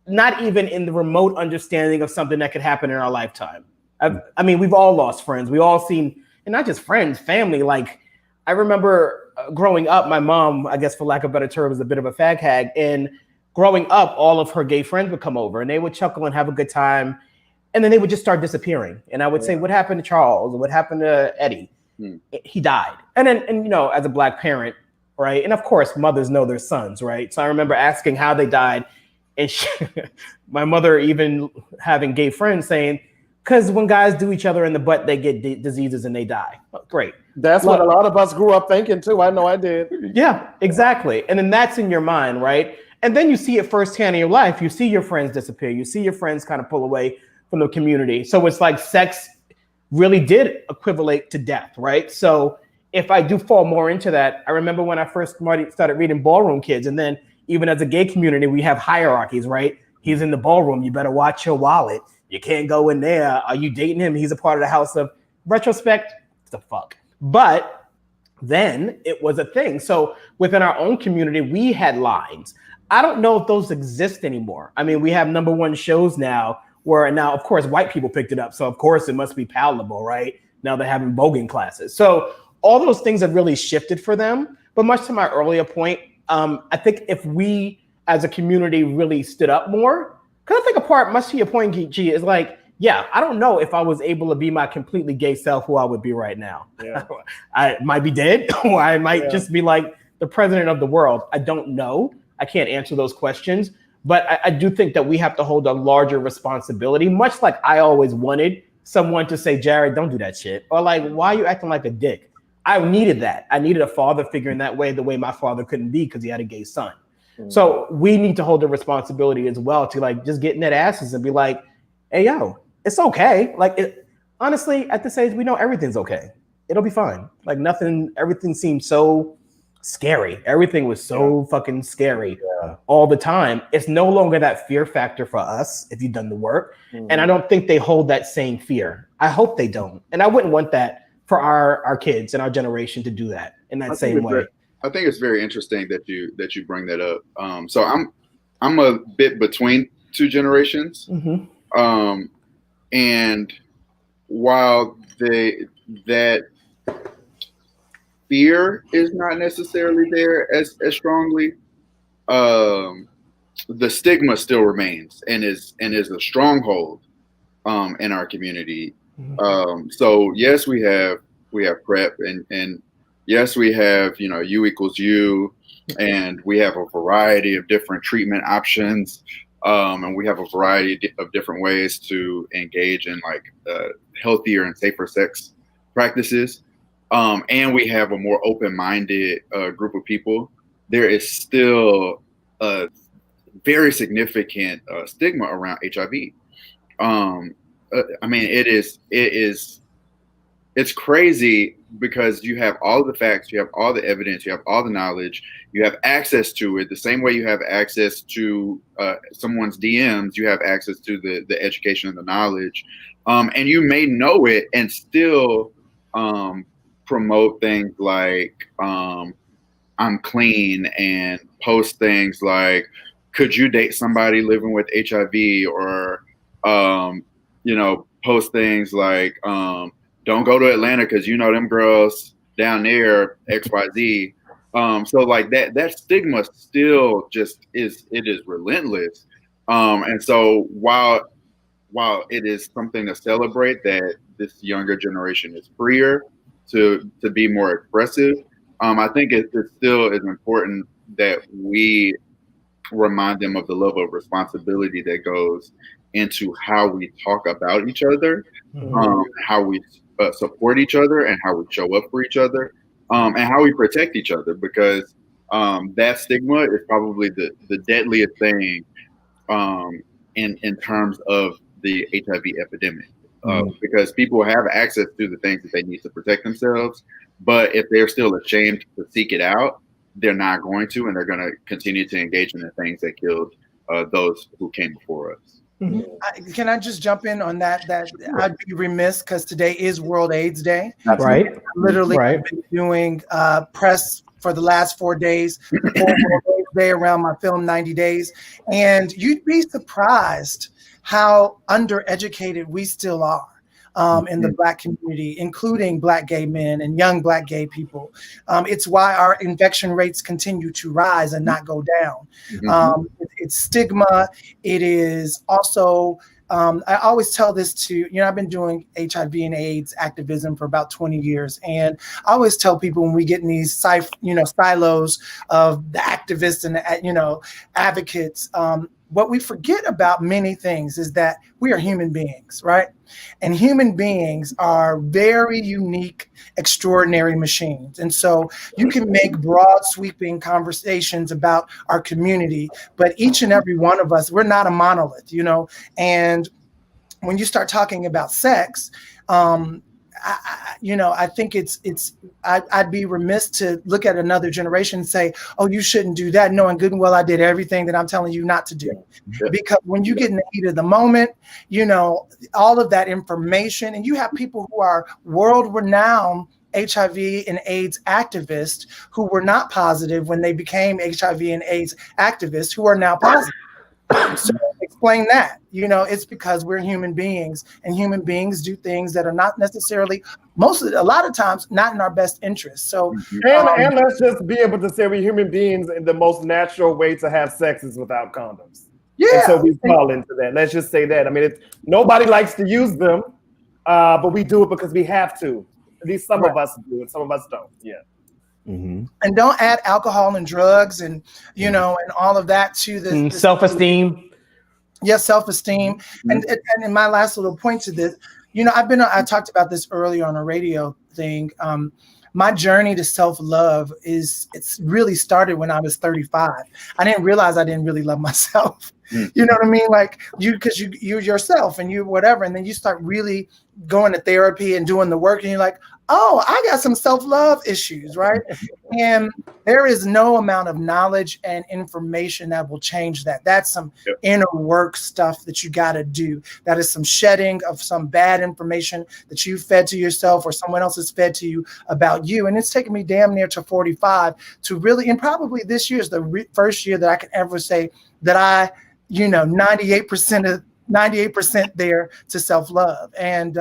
not even in the remote understanding of something that could happen in our lifetime. I mean, we've all lost friends. We all seen, and not just friends, family. Like, I remember growing up, my mom, I guess for lack of better term, was a bit of a fag hag. And growing up, all of her gay friends would come over and they would chuckle and have a good time. And then they would just start disappearing. And I would say, what happened to Charles? Or what happened to Eddie? He died. And then, as a Black parent, right? And of course, mothers know their sons, right? So I remember asking how they died. And my mother even having gay friends saying, because when guys do each other in the butt, they get diseases and they die. Well, great. That's what a lot of us grew up thinking too. I know I did. Yeah, exactly. And then that's in your mind, right? And then you see it firsthand in your life. You see your friends disappear. You see your friends kind of pull away from the community. So it's like sex really did equivalent to death, right? So if I do fall more into that, I remember when I first started reading Ballroom Kids, and then even as a gay community, we have hierarchies, right? He's in the ballroom. You better watch your wallet. You can't go in there. Are you dating him? He's a part of the house of retrospect. The fuck. But then it was a thing. So within our own community, we had lines. I don't know if those exist anymore. I mean, we have #1 shows now where now, of course, white people picked it up. So of course it must be palatable, right? Now they're having voguing classes. So all those things have really shifted for them. But much to my earlier point, I think if we as a community really stood up more, because I think a part, much to your point, G, is like, yeah, I don't know if I was able to be my completely gay self, who I would be right now. Yeah. I might be dead, or I might just be like the president of the world. I don't know. I can't answer those questions. But I do think that we have to hold a larger responsibility, much like I always wanted someone to say, Jared, don't do that shit. Or like, why are you acting like a dick? I needed that. I needed a father figure in that way, the way my father couldn't be because he had a gay son. So we need to hold the responsibility as well to like just get in that asses and be like, hey, yo, it's okay. Like, honestly, at this age, we know everything's okay. It'll be fine. Like everything seemed so scary. Everything was so fucking scary all the time. It's no longer that fear factor for us if you've done the work. And I don't think they hold that same fear. I hope they don't. And I wouldn't want that for our kids and our generation to do that in that same way. I think it's very interesting that you bring that up. So I'm a bit between two generations. And while that fear is not necessarily there as strongly, the stigma still remains and is a stronghold in our community. So yes, we have PrEP and yes, we have, U equals U, and we have a variety of different treatment options. And we have a variety of different ways to engage in like healthier and safer sex practices. And we have a more open-minded group of people. There is still a very significant stigma around HIV. I mean, it's crazy because you have all the facts, you have all the evidence, you have all the knowledge, you have access to it the same way you have access to someone's DMs, you have access to the education and the knowledge. And you may know it and still promote things like I'm clean and post things like, could you date somebody living with HIV? Or, post things like, don't go to Atlanta because them girls down there, XYZ. So like that stigma still just is relentless. And so while it is something to celebrate that this younger generation is freer to be more expressive, I think it still is important that we remind them of the level of responsibility that goes into how we talk about each other, how we support each other, and how we show up for each other, and how we protect each other, because that stigma is probably the deadliest thing in terms of the HIV epidemic, because people have access to the things that they need to protect themselves, but if they're still ashamed to seek it out, they're not going to, and they're going to continue to engage in the things that killed those who came before us. Can I just jump in on that? I'd be remiss, because today is World AIDS Day. Right. Literally, I've been doing press for the last 4 days, World AIDS Day around my film 90 Days. And you'd be surprised how undereducated we still are in the Black community, including Black gay men and young Black gay people. It's why our infection rates continue to rise and not go down. It's stigma. It is also, I always tell this to, I've been doing HIV and AIDS activism for about 20 years. And I always tell people when we get in these silos of the activists and, advocates, what we forget about many things is that we are human beings, right? And human beings are very unique, extraordinary machines. And so you can make broad sweeping conversations about our community, but each and every one of us, we're not a monolith, and when you start talking about sex, I think I'd be remiss to look at another generation and say, oh, you shouldn't do that, knowing good and well I did everything that I'm telling you not to do. Because when you get in the heat of the moment, all of that information, and you have people who are world-renowned HIV and AIDS activists who were not positive when they became HIV and AIDS activists who are now positive. So explain that. It's because we're human beings, and human beings do things that are not necessarily, a lot of times, not in our best interest. So, and let's just be able to say we're human beings, and the most natural way to have sex is without condoms. Yeah. And so we fall into that. Let's just say that. I mean, nobody likes to use them, but we do it because we have to. At least some of us do it. Some of us don't. Yeah. And don't add alcohol and drugs and and all of that to the self-esteem. Yes, self-esteem. And my last little point to this, I talked about this earlier on a radio thing. My journey to self-love it's really started when I was 35. I didn't realize I didn't really love myself. You know what I mean? Like because you yourself and you whatever, and then you start really going to therapy and doing the work, and you're like, oh, I got some self-love issues, right? And there is no amount of knowledge and information that will change that. That's some inner work stuff that you got to do. That is some shedding of some bad information that you fed to yourself or someone else has fed to you about you. And it's taken me damn near to 45 to really, and probably this year is the first year that I can ever say that I, 98% there to self-love. And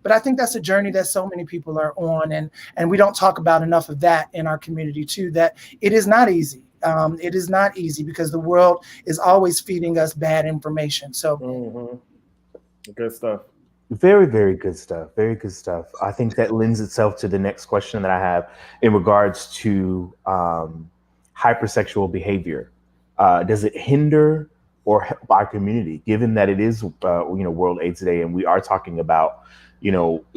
but I think that's a journey that so many people are on, and we don't talk about enough of that in our community too, that it is not easy. It is not easy because the world is always feeding us bad information. So good stuff. Very, very good stuff. Very good stuff. I think that lends itself to the next question that I have in regards to hypersexual behavior. Does it hinder or help our community, given that it is, World AIDS Day, and we are talking about,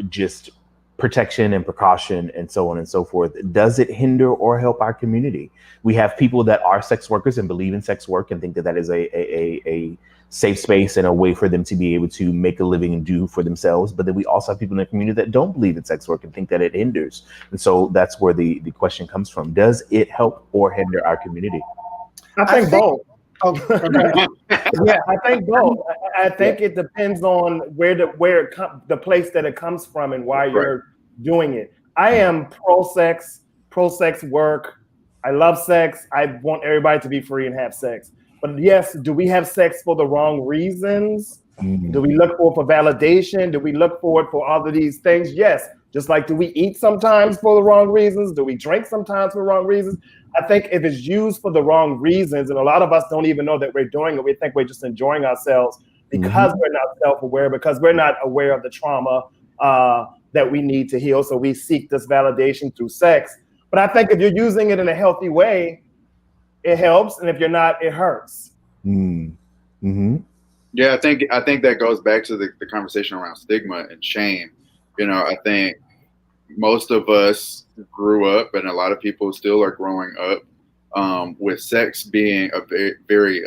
just protection and precaution and so on and so forth? Does it hinder or help our community? We have people that are sex workers and believe in sex work and think that is a safe space and a way for them to be able to make a living and do for themselves. But then we also have people in the community that don't believe in sex work and think that it hinders. And so that's where the question comes from. Does it help or hinder our community? I think both. Yeah, I think both. I think it depends on the place that it comes from and why you're doing it. I am pro-sex work. I love sex. I want everybody to be free and have sex. But yes, do we have sex for the wrong reasons? Do we look for validation? Do we look for it for all of these things? Yes, Just like, do we eat sometimes for the wrong reasons? Do we drink sometimes for the wrong reasons? I think if it's used for the wrong reasons, and a lot of us don't even know that we're doing it, we think we're just enjoying ourselves because we're not self-aware, because we're not aware of the trauma that we need to heal. So we seek this validation through sex. But I think if you're using it in a healthy way, it helps. And if you're not, it hurts. Mm-hmm. Yeah, I think that goes back to the conversation around stigma and shame. You know, I think most of us grew up, and a lot of people still are growing up with sex being a very, very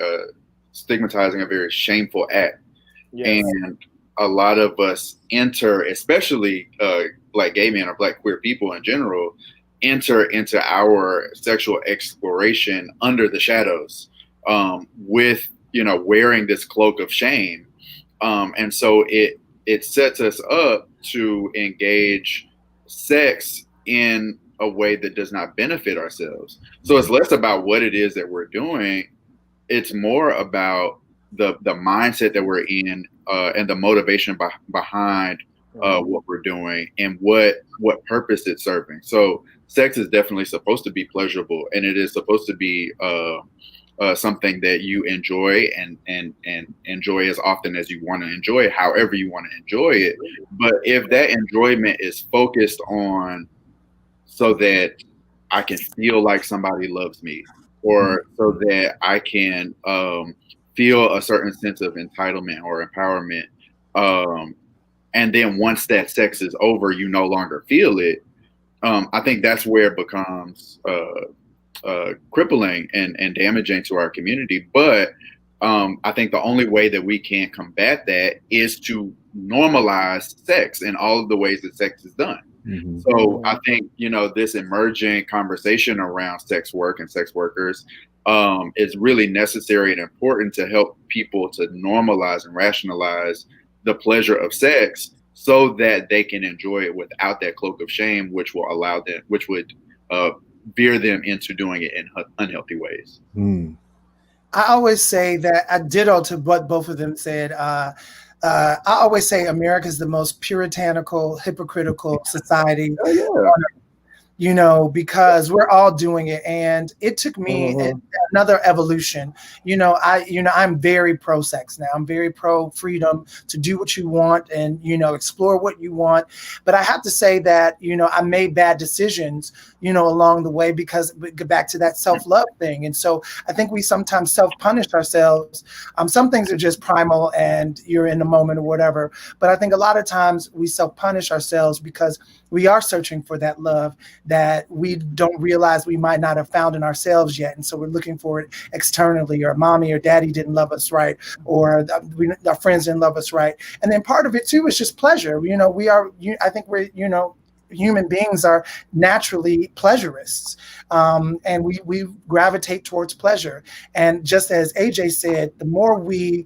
stigmatizing, a very shameful act. Yes. And a lot of us enter, especially Black gay men or Black queer people in general, enter into our sexual exploration under the shadows with, you know, wearing this cloak of shame. And so it sets us up to engage sex in a way that does not benefit ourselves. So it's less about what it is that we're doing. It's more about the mindset that we're in and the motivation behind what we're doing and what purpose it's serving. So sex is definitely supposed to be pleasurable, and it is supposed to be something that you enjoy and enjoy as often as you want to enjoy it, however you want to enjoy it. But if that enjoyment is focused on so that I can feel like somebody loves me, or so that I can feel a certain sense of entitlement or empowerment, and then once that sex is over, you no longer feel it, I think that's where it becomes crippling and damaging to our community. But I think the only way that we can combat that is to normalize sex in all of the ways that sex is done. Mm-hmm. So I think, you know, this emerging conversation around sex work and sex workers is really necessary and important to help people to normalize and rationalize the pleasure of sex so that they can enjoy it without that cloak of shame, which will allow them, which would veer them into doing it in unhealthy ways. I always say that I ditto to what both of them said. I always say America is the most puritanical, hypocritical society. Oh, yeah. You know, because we're all doing it, and it took me another evolution. I'm very pro sex now. I'm very pro freedom to do what you want and, explore what you want. But I have to say that, I made bad decisions, along the way, because we get back to that self-love thing. And so I think we sometimes self-punish ourselves. Some things are just primal and you're in the moment or whatever. But I think a lot of times we self-punish ourselves because we are searching for that love that we don't realize we might not have found in ourselves yet. And so we're looking for it externally, or mommy or daddy didn't love us right, or our friends didn't love us right. And then part of it too is just pleasure. I think we're, human beings are naturally pleasurists, and we gravitate towards pleasure. And just as AJ said, the more we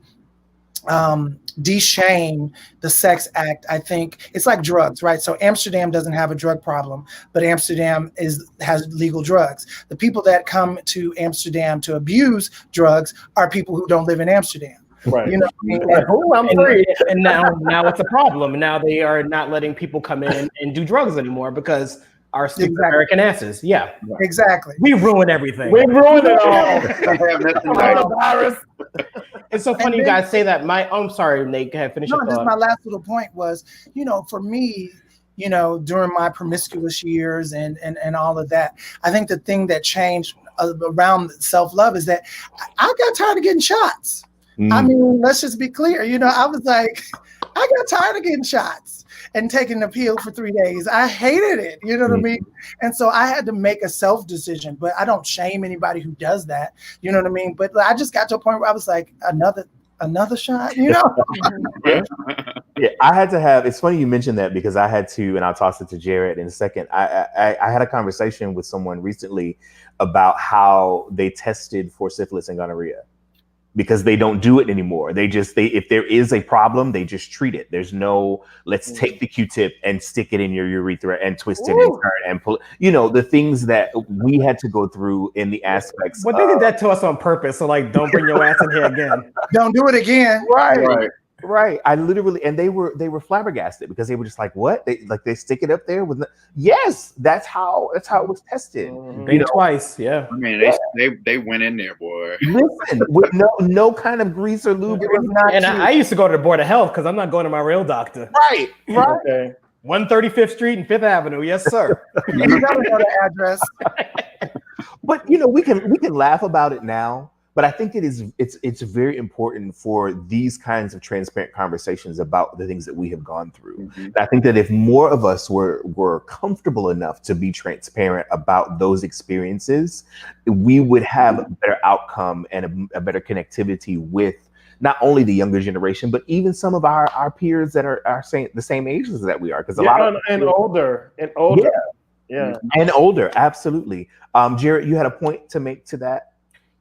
de-shame the sex act, I think it's like drugs, right? So Amsterdam doesn't have a drug problem, but Amsterdam has legal drugs. The people that come to Amsterdam to abuse drugs are people who don't live in Amsterdam. Right. I'm free. And now it's a problem. And now they are not letting people come in and do drugs anymore because our stupid American asses. Yeah. Exactly. We ruin everything. We ruined it all. It's so funny you guys say that. I'm sorry, Nate, go ahead, finish your thought. Just my last little point was, for me, during my promiscuous years and all of that, I think the thing that changed around self-love is that I got tired of getting shots. I mean, let's just be clear. I was like, I got tired of getting shots and taking the pill for 3 days. I hated it. You know what I mean? And so I had to make a self decision, but I don't shame anybody who does that. You know what I mean? But I just got to a point where I was like, another shot, Yeah, I had to have, it's funny you mentioned that because I had to, and I'll toss it to Jared in a second. I had a conversation with someone recently about how they tested for syphilis and gonorrhea, because they don't do it anymore. If there is a problem, they just treat it. There's no, let's take the Q-tip and stick it in your urethra and twist it and turn and pull, the things that we had to go through in the aspects. Well, they did that to us on purpose. So don't bring your ass in here again. Don't do it again. Right. Right. I literally, and they were flabbergasted because they were just like, "What? They stick it up there with?" Yes, that's how it was tested. Think twice, yeah. I mean, they went in there, boy. Listen, with no kind of grease or lube. And I used to go to the Board of Health because I'm not going to my real doctor. Right. Okay. 135th Street and 5th Avenue, yes, sir. You gotta know the address. But we can laugh about it now. But I think it's very important for these kinds of transparent conversations about the things that we have gone through. Mm-hmm. I think that if more of us were comfortable enough to be transparent about those experiences, we would have a better outcome and a better connectivity with not only the younger generation, but even some of our peers that are the same ages that we are. Because a lot of older. Yeah. And older, absolutely. Jared, you had a point to make to that?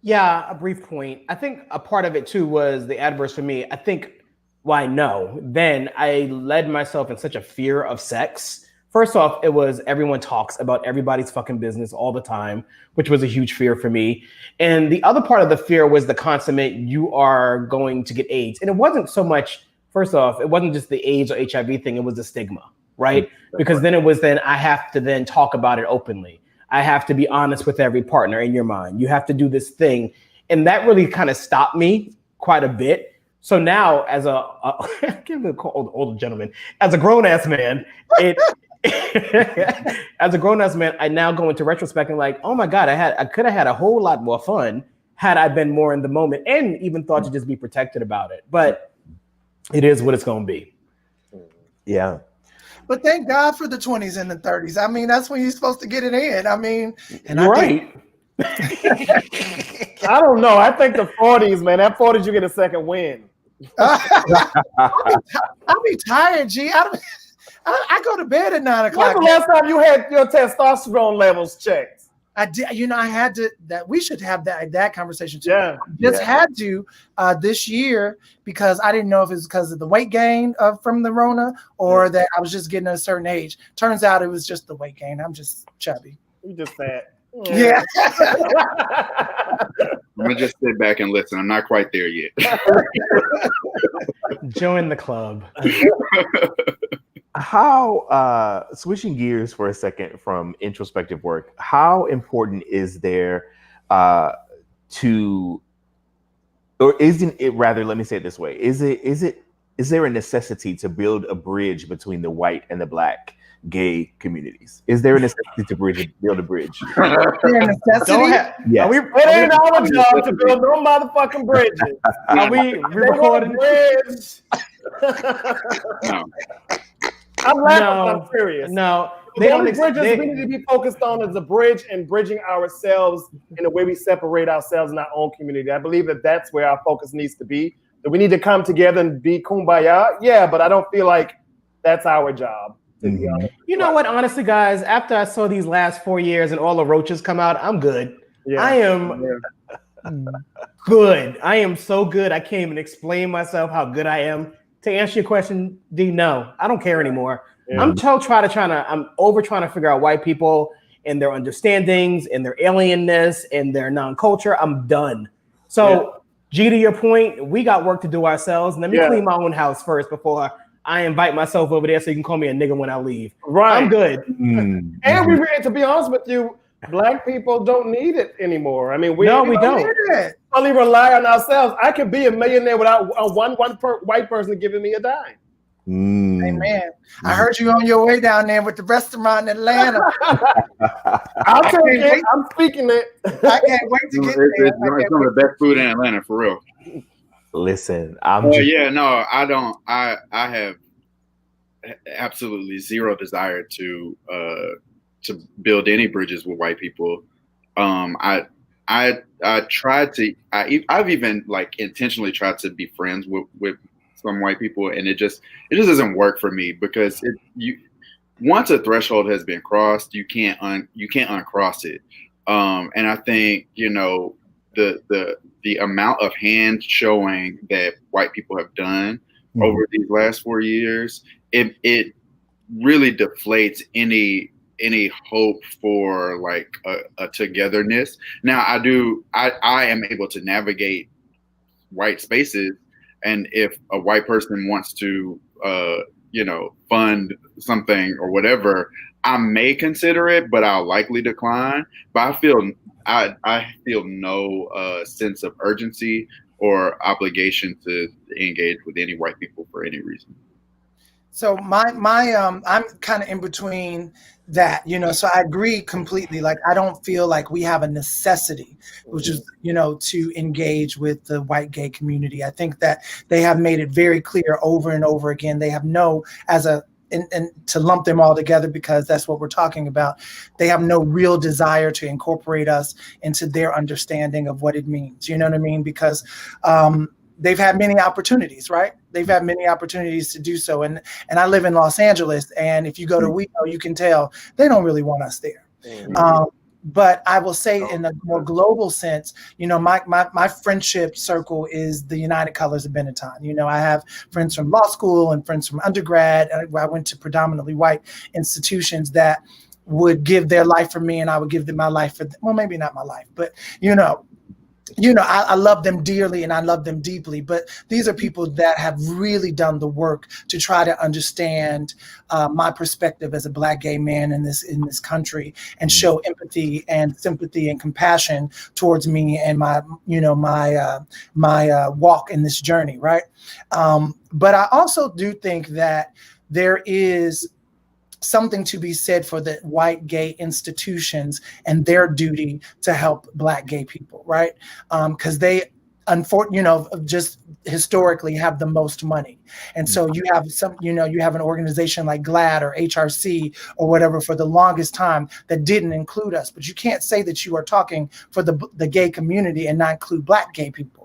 Yeah, a brief point. I think a part of it too was the adverse for me. I think, then I led myself in such a fear of sex. First off, it was everyone talks about everybody's fucking business all the time, which was a huge fear for me. And the other part of the fear was the consummate, you are going to get AIDS. And it wasn't so much, first off, it wasn't just the AIDS or HIV thing, it was the stigma, right? Because then I have to then talk about it openly. I have to be honest with every partner in your mind. You have to do this thing. And that really kind of stopped me quite a bit. So now as give me a older gentleman, as a grown-ass man, as a grown-ass man, I now go into retrospect and like, oh my God, I could have had a whole lot more fun had I been more in the moment and even thought to just be protected about it. But it is what it's going to be. Yeah. But thank God for the 20s and the 30s. I mean, that's when you're supposed to get it in. I mean, and you're right. I don't know. I think the 40s, man. That 40s, you get a second win. I'll be tired, G. I go to bed at 9 o'clock. When's the last time you had your testosterone levels checked? I did. I had to. That we should have that conversation too. Yeah, had to this year because I didn't know if it was because of the weight gain from the Rona or that I was just getting a certain age. Turns out it was just the weight gain. I'm just chubby. You just fat. Yeah. I'm gonna just sit back and listen. I'm not quite there yet. Join the club. How, switching gears for a second from introspective work, how important is there or isn't it, rather, let me say it this way, is there a necessity to build a bridge between the white and the Black gay communities? Is there a necessity to build a bridge? Yes. It ain't our job to build no motherfucking bridges. Are we recording? No. I'm laughing, I'm serious. No, the only bridges we need to be focused on is the bridge and bridging ourselves in the way we separate ourselves in our own community. I believe that that's where our focus needs to be. That we need to come together and be kumbaya. Yeah, but I don't feel like that's our job. You know what? Honestly, guys, after I saw these last 4 years and all the roaches come out, I'm good. Yeah. I am good. I am so good. I can't even explain myself how good I am. To answer your question, D, no, I don't care anymore. Yeah. I'm over trying to figure out white people and their understandings and their alienness and their non-culture. I'm done. So, G, to your point, we got work to do ourselves. Let me clean my own house first before I invite myself over there so you can call me a nigga when I leave. Right. I'm good. And to be honest with you, Black people don't need it anymore. I mean, we don't. Only rely on ourselves. I could be a millionaire without one white person giving me a dime. Amen. I heard you on your way down there with the restaurant in Atlanta. I'll tell you, I'm speaking it. I can't wait to get there. It's some of the best food in Atlanta, for real. Listen, I don't. I have absolutely zero desire to build any bridges with white people. I tried to. I've even intentionally tried to be friends with some white people, and it just doesn't work for me because once a threshold has been crossed, you can't uncross it. And I think the amount of hand showing that white people have done over these last 4 years, it really deflates any hope for a togetherness. Now I am able to navigate white spaces And if a white person wants to, fund something or whatever, I may consider it, but I'll likely decline. But I feel no sense of urgency or obligation to engage with any white people for any reason. So I'm kind of in between that, so I agree completely. Like, I don't feel like we have a necessity, which is, to engage with the white gay community. I think that they have made it very clear over and over again. They have and to lump them all together, because that's what we're talking about. They have no real desire to incorporate us into their understanding of what it means. You know what I mean? Because they've had many opportunities, right? They've had many opportunities to do so. And I live in Los Angeles, and if you go to WeKnow, you can tell they don't really want us there. But I will say, in a more global sense, my friendship circle is the United Colors of Benetton. I have friends from law school and friends from undergrad. I went to predominantly white institutions that would give their life for me, and I would give them my life for them. Well, maybe not my life, but I love them dearly and I love them deeply, but these are people that have really done the work to try to understand my perspective as a Black gay man in this country, and show empathy and sympathy and compassion towards me and my walk in this journey, right? But I also do think that there is something to be said for the white gay institutions and their duty to help Black gay people, right? Because they, just historically have the most money. And so you have you have an organization like GLAAD or HRC or whatever for the longest time that didn't include us. But you can't say that you are talking for the gay community and not include Black gay people.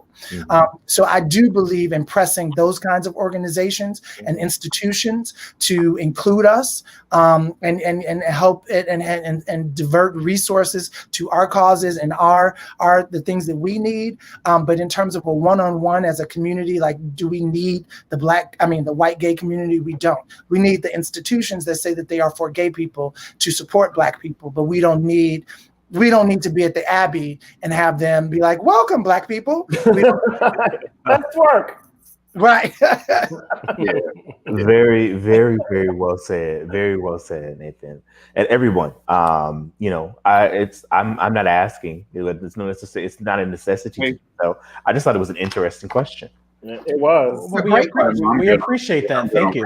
So I do believe in pressing those kinds of organizations and institutions to include us, and help it and divert resources to our causes and the things that we need. But in terms of a one-on-one as a community, like, do we need the white gay community? We don't. We need the institutions that say that they are for gay people to support Black people, but we don't need to be at the Abbey and have them be like, "Welcome, Black people." Let's work. Right. Yeah. Very, very, very well said. Very well said, Nathan. And everyone, I'm not asking. It's no necessity. It's not a necessity. So I just thought it was an interesting question. It was. Well, we appreciate that. Thank you.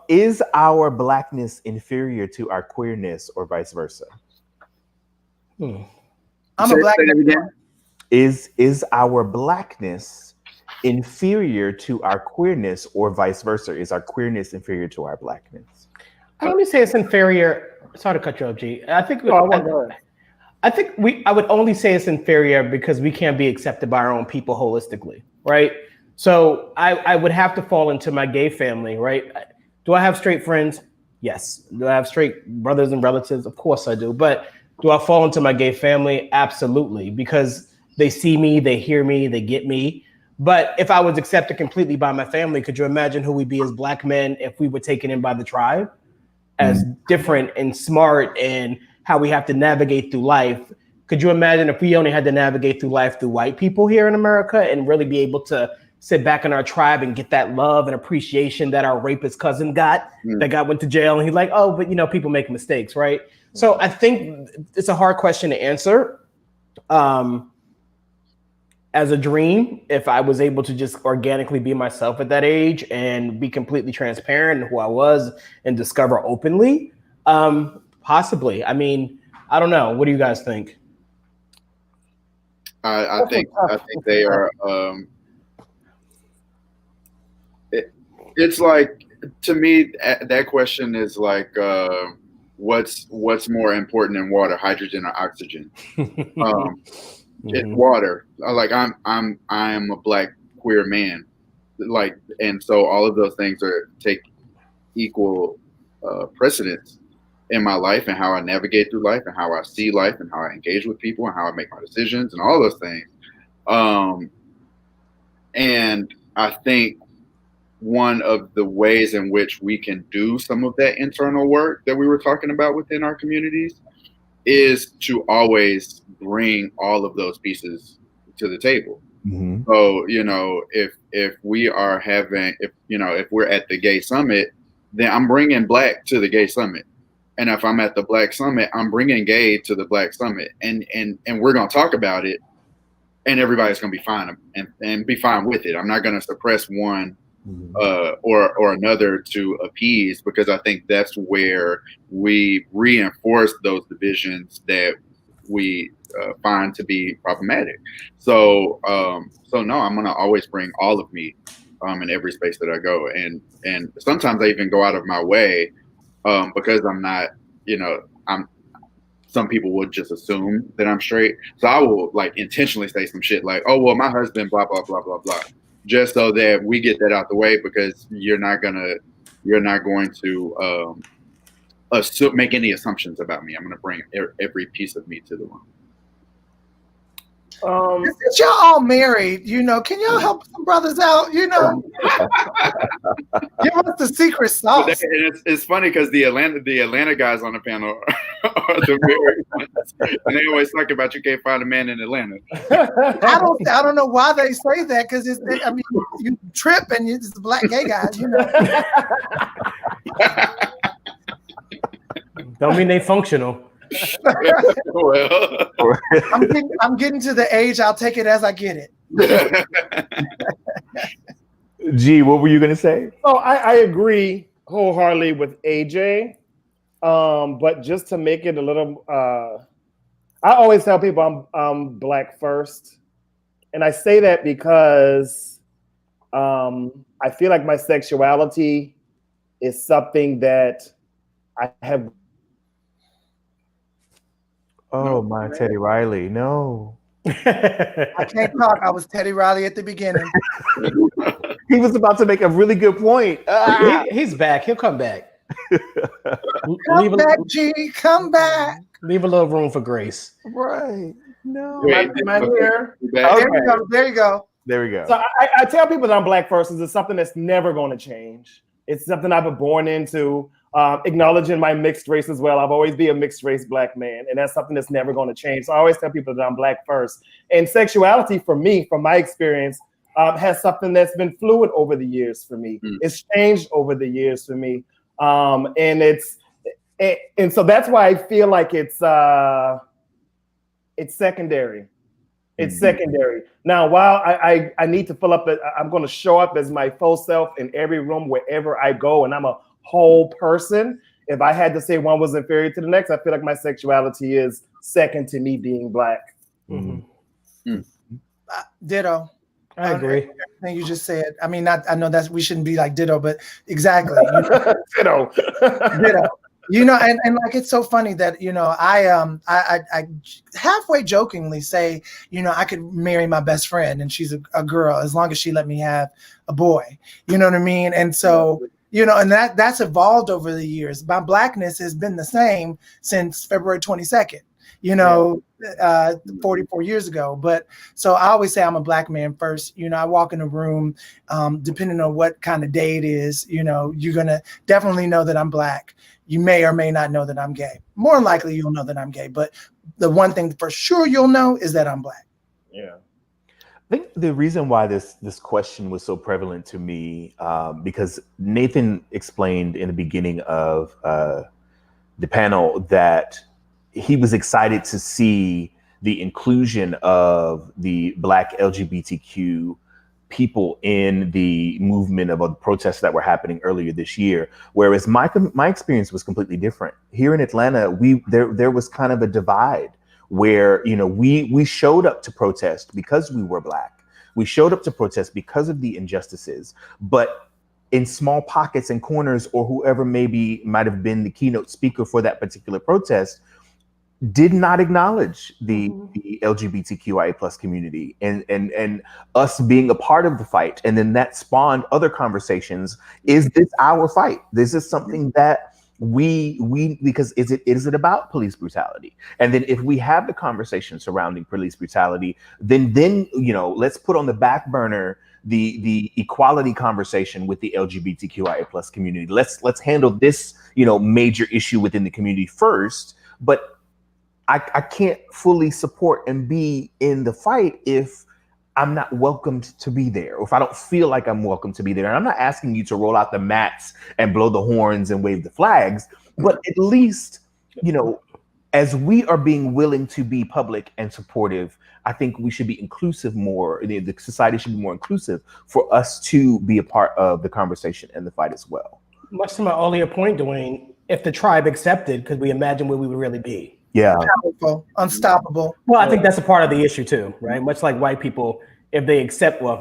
Is our Blackness inferior to our queerness, or vice versa? I'm a Black man. Is our Blackness inferior to our queerness, or vice versa? Is our queerness inferior to our Blackness? I only say it's inferior. Sorry to cut you off, G. I think I would only say it's inferior because we can't be accepted by our own people holistically, right? So I would have to fall into my gay family, right? Do I have straight friends? Yes. Do I have straight brothers and relatives? Of course I do. But do I fall into my gay family? Absolutely, because they see me, they hear me, they get me. But if I was accepted completely by my family, could you imagine who we'd be as Black men if we were taken in by the tribe? As different and smart, and how we have to navigate through life. Could you imagine if we only had to navigate through life through white people here in America, and really be able to sit back in our tribe and get that love and appreciation that our rapist cousin got, that went to jail, and he's like, oh, but people make mistakes, right? So I think it's a hard question to answer. As a dream, if I was able to just organically be myself at that age and be completely transparent in who I was and discover openly, possibly. I mean, I don't know. What do you guys think? I think they are. It's like, to me, that question is like, what's more important in water, hydrogen or oxygen? It's water. Like, I am a Black queer man, like, and so all of those things take equal precedence in my life, and how I navigate through life, and how I see life, and how I engage with people, and how I make my decisions, and all those things. And I think one of the ways in which we can do some of that internal work that we were talking about within our communities is to always bring all of those pieces to the table. Mhm. So, if we are having, if we're at the gay summit, then I'm bringing Black to the gay summit. And if I'm at the Black summit, I'm bringing gay to the Black summit, and we're going to talk about it, and everybody's going to be fine and be fine with it. I'm not going to suppress one or another to appease, because I think that's where we reinforce those divisions that we find to be problematic. So no, I'm going to always bring all of me in every space that I go, and sometimes I even go out of my way because I'm not, some people would just assume that I'm straight. So I will like intentionally say some shit like, oh, well, my husband, blah, blah, blah, blah, blah, just so that we get that out the way, because you're not going to make any assumptions about me. I'm going to bring every piece of me to the room. Since y'all all married, can y'all help some brothers out? Give us the secret sauce. It's funny because the Atlanta guys on the panel are the married ones, and they always talk about you can't find a man in Atlanta. I don't know why they say that, because you trip and it's the Black gay guys, Don't mean they functional. Well, I'm getting to the age. I'll take it as I get it. G, what were you gonna say? Oh, I agree wholeheartedly with AJ. But just to make it a little, I always tell people I'm Black first, and I say that because I feel like my sexuality is something that I have. Oh, my Teddy Riley, no. I can't talk. I was Teddy Riley at the beginning. He was about to make a really good point. He's back. He'll come back. Come back, G. Come back. Leave a little room for grace. Right. No. Am I here? There you go. There you go. There we go. So I tell people that I'm Black first. It's something that's never going to change. It's something I've been born into. Acknowledging my mixed race as well. I've always been a mixed race Black man, and that's something that's never going to change. So I always tell people that I'm Black first. And sexuality for me, from my experience, has something that's been fluid over the years for me. It's changed over the years for me. And so that's why I feel like it's secondary. It's secondary. Now, while I need to fill up, I'm going to show up as my full self in every room wherever I go, and I'm a whole person. If I had to say one was inferior to the next, I feel like my sexuality is second to me being Black. Ditto. I agree. Everything you just said. I mean, I know that we shouldn't be like ditto, but exactly. Ditto. Ditto. And like, it's so funny that, I halfway jokingly say, I could marry my best friend and she's a girl as long as she let me have a boy. You know what I mean? And so, and that's evolved over the years. My Blackness has been the same since February 22nd, 44 years ago. But so I always say I'm a Black man first. I walk in a room, depending on what kind of day it is, you're going to definitely know that I'm Black. You may or may not know that I'm gay. More likely you'll know that I'm gay. But the one thing for sure you'll know is that I'm Black. Yeah. I think the reason why this question was so prevalent to me, because Nathan explained in the beginning of the panel that he was excited to see the inclusion of the Black LGBTQ people in the movement of the protests that were happening earlier this year. Whereas my experience was completely different. Here in Atlanta, there was kind of a divide where, we showed up to protest because we were Black. We showed up to protest because of the injustices, but in small pockets and corners, or whoever might have been the keynote speaker for that particular protest, did not acknowledge the LGBTQIA plus community and us being a part of the fight. And then that spawned other conversations. Is this our fight? This is something that because is it about police brutality? And then if we have the conversation surrounding police brutality, then let's put on the back burner the equality conversation with the LGBTQIA plus community. Let's handle this, major issue within the community first. But I can't fully support and be in the fight if I'm not welcomed to be there, or if I don't feel like I'm welcome to be there. And I'm not asking you to roll out the mats and blow the horns and wave the flags, but at least, as we are being willing to be public and supportive, I think we should be inclusive more. The society should be more inclusive for us to be a part of the conversation and the fight as well. Much to my earlier point, Dwayne, if the tribe accepted, could we imagine where we would really be? Yeah. Powerful, unstoppable. Well, I think that's a part of the issue too, right? Much like white people, if they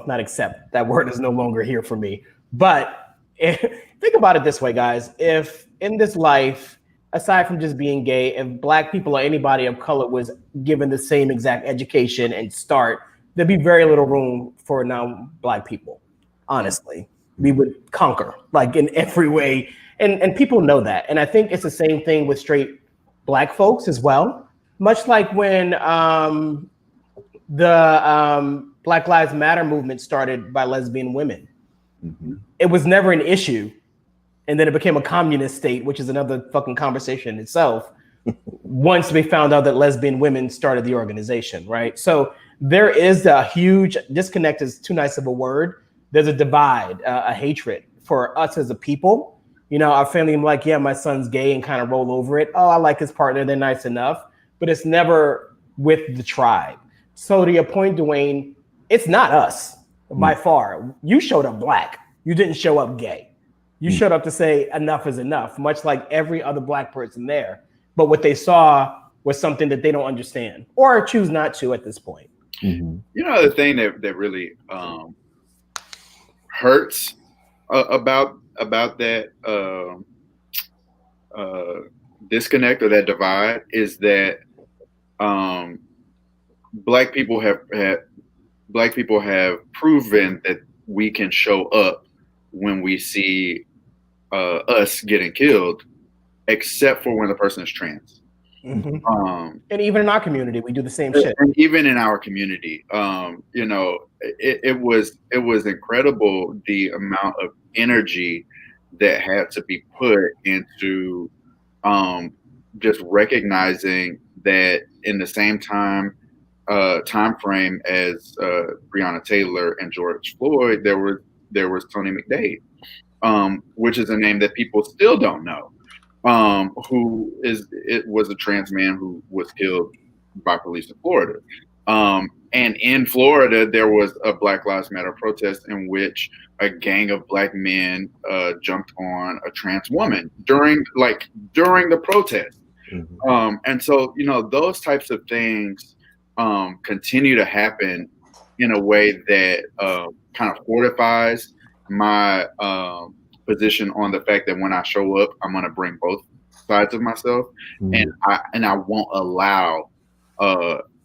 not accept, that word is no longer here for me. But think about it this way, guys. If in this life, aside from just being gay, if Black people or anybody of color was given the same exact education and start, there'd be very little room for non-Black people. Honestly, we would conquer like in every way. And people know that. And I think it's the same thing with straight Black folks as well. Much like when the Black Lives Matter movement started by lesbian women. Mm-hmm. It was never an issue. And then it became a communist state, which is another fucking conversation in itself. Once we found out that lesbian women started the organization, right? So there is a huge disconnect, is too nice of a word. There's a divide, a hatred for us as a people. Our family, I'm like, yeah, my son's gay, and kind of roll over it. Oh, I like his partner, they're nice enough. But it's never with the tribe. So to your point, Dwayne, it's not us by far. You showed up Black. You didn't show up gay. You showed up to say enough is enough, much like every other Black person there. But what they saw was something that they don't understand or choose not to at this point. Mm-hmm. The thing that really hurts about that disconnect or that divide is that Black people have proven that we can show up when we see us getting killed, except for when the person is trans. Mm-hmm. And even in our community, we do the same shit. And even in our community, it was incredible the amount of energy that had to be put into just recognizing that in the same time frame as Breonna Taylor and George Floyd, there was Tony McDade, which is a name that people still don't know. Who was a trans man who was killed by police in Florida. And in Florida, there was a Black Lives Matter protest in which a gang of Black men jumped on a trans woman during the protest. Mm-hmm. And so, those types of things continue to happen in a way that kind of fortifies my position on the fact that when I show up, I'm going to bring both sides of myself. Mm-hmm. and I won't allow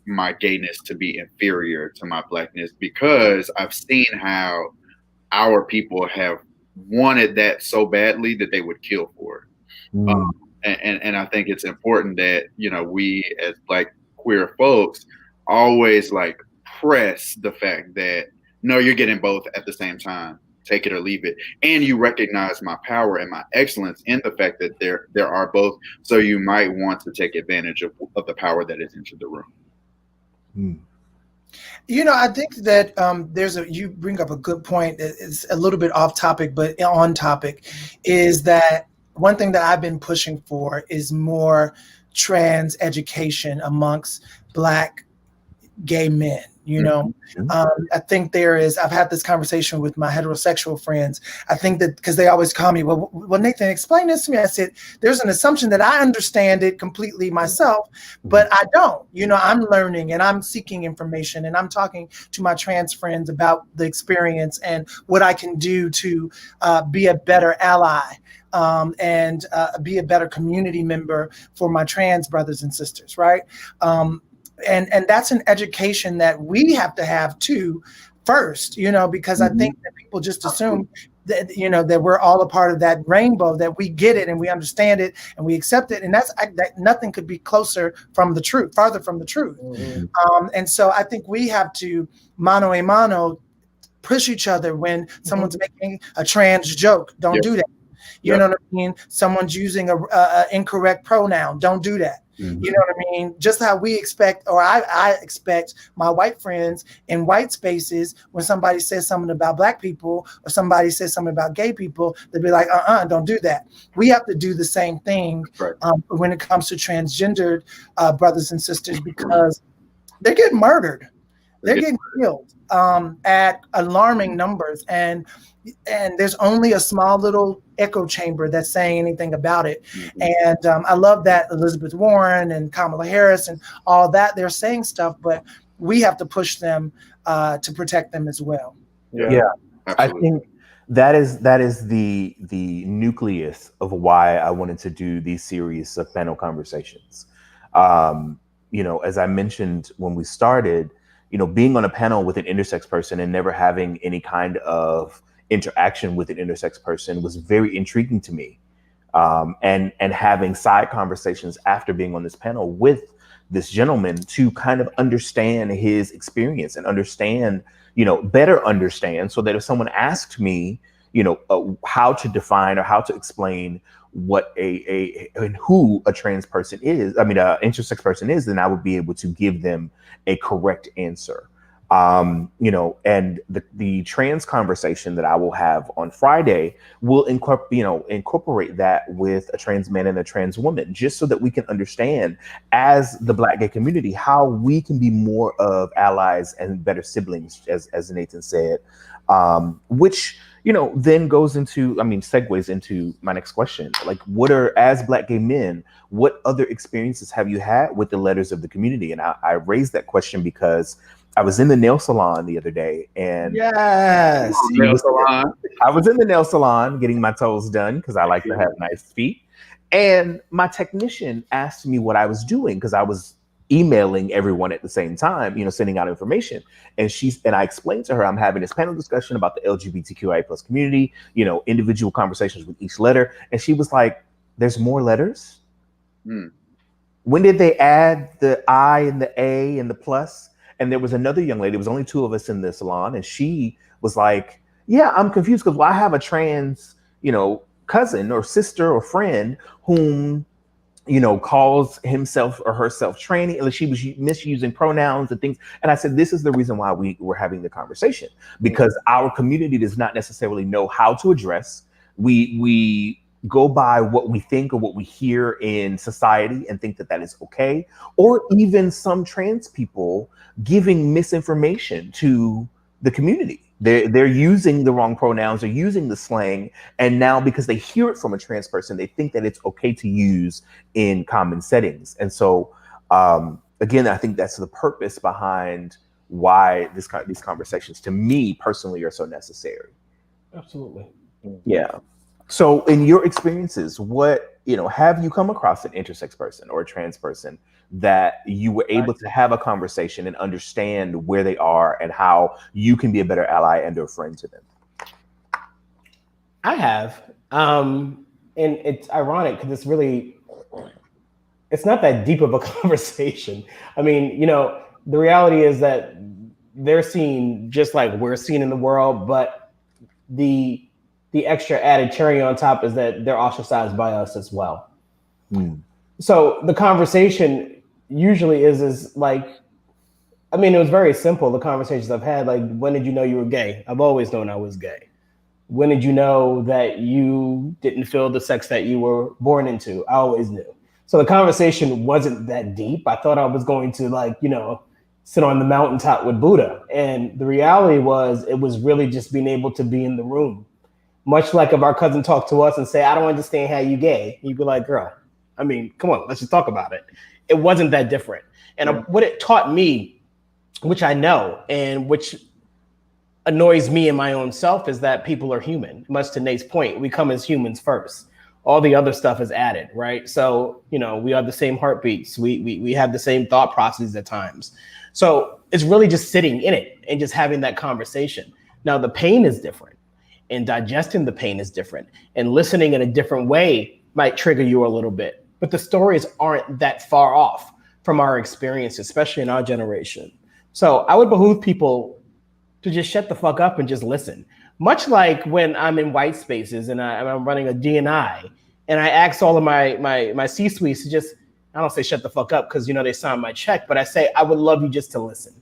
my gayness to be inferior to my Blackness, because I've seen how our people have wanted that so badly that they would kill for it. Mm-hmm. And I think it's important that, we as Black queer folks always press the fact that, no, you're getting both at the same time. Take it or leave it. And you recognize my power and my excellence in the fact that there are both. So you might want to take advantage of the power that is into the room. I think that you bring up a good point. It's a little bit off topic, but on topic, is that one thing that I've been pushing for is more trans education amongst Black gay men. I think I've had this conversation with my heterosexual friends. I think that because they always call me, well, Nathan, explain this to me. I said, there's an assumption that I understand it completely myself, but I don't. I'm learning and I'm seeking information, and I'm talking to my trans friends about the experience and what I can do to be a better ally. And be a better community member for my trans brothers and sisters, right? And that's an education that we have to have too first, because I think that people just assume that, that we're all a part of that rainbow, that we get it and we understand it and we accept it. And that nothing could be farther from the truth. Mm-hmm. And so I think we have to mano a mano push each other when someone's making a trans joke. Don't do that. You know what I mean? Someone's using a incorrect pronoun. Don't do that. Mhm. You know what I mean? Just how we expect, or I expect my white friends in white spaces, when somebody says something about Black people or somebody says something about gay people, they'd be like, don't do that. We have to do the same thing Right. when it comes to transgendered brothers and sisters, because they're getting murdered. They're getting killed at alarming numbers. And there's only a small little echo chamber that's saying anything about it. And I love that Elizabeth Warren and Kamala Harris and all that, they're saying stuff, but we have to push them to protect them as well. Yeah. Absolutely. I think that is the nucleus of why I wanted to do these series of panel conversations. As I mentioned when we started, being on a panel with an intersex person and never having any kind of interaction with an intersex person was very intriguing to me. And having side conversations after being on this panel with this gentleman to kind of understand his experience and better understand, so that if someone asked me, how to define or how to explain what who a trans person is, an intersex person is, then I would be able to give them a correct answer. And the trans conversation that I will have on Friday will incorporate that with a trans man and a trans woman, just so that we can understand, as the Black gay community, how we can be more of allies and better siblings, as Nathan said, which then segues into my next question. Like, as Black gay men, what other experiences have you had with the letters of the community? And I raised that question because I was in the nail salon the other day, and yes, I was in the nail salon getting my toes done because I like to have nice feet. And my technician asked me what I was doing, because I was emailing everyone at the same time, sending out information. And I explained to her, I'm having this panel discussion about the LGBTQIA plus community, individual conversations with each letter. And she was like, there's more letters? When did they add the I and the A and the plus? And there was another young lady, there was only two of us in the salon, and she was like, yeah, I'm confused because I have a trans, cousin or sister or friend whom, calls himself or herself tranny, and she was misusing pronouns and things. And I said, this is the reason why we were having the conversation, because our community does not necessarily know how to address. We go by what we think or what we hear in society and think that is okay, or even some trans people giving misinformation to the community. They're using the wrong pronouns, they're using the slang, and now because they hear it from a trans person, they think that it's okay to use in common settings. And so, again, I think that's the purpose behind why these conversations, to me personally, are so necessary. Absolutely. Yeah. So in your experiences, what, have you come across an intersex person or a trans person that you were able to have a conversation and understand where they are and how you can be a better ally and a friend to them? I have. And it's ironic because it's not that deep of a conversation. I mean, the reality is that they're seen just like we're seen in the world, but the extra added cherry on top is that they're ostracized by us as well. So the conversation usually is like, it was very simple. The conversations I've had, like, when did you know you were gay? I've always known I was gay. When did you know that you didn't feel the sex that you were born into? I always knew. So the conversation wasn't that deep. I thought I was going to sit on the mountaintop with Buddha. And the reality was, it was really just being able to be in the room. Much like if our cousin talked to us and say, I don't understand how you gay. You'd be like, girl, come on, let's just talk about it. It wasn't that different. And what it taught me, which I know, and which annoys me in my own self, is that people are human. Much to Nate's point, we come as humans first. All the other stuff is added, right? So, we have the same heartbeats. We have the same thought processes at times. So it's really just sitting in it and just having that conversation. Now, the pain is different, and digesting the pain is different, and listening in a different way might trigger you a little bit. But the stories aren't that far off from our experience, especially in our generation. So I would behoove people to just shut the fuck up and just listen. Much like when I'm in white spaces and I'm running a D&I, and I ask all of my C-suites to just, I don't say shut the fuck up because, you know, they signed my check, but I say, I would love you just to listen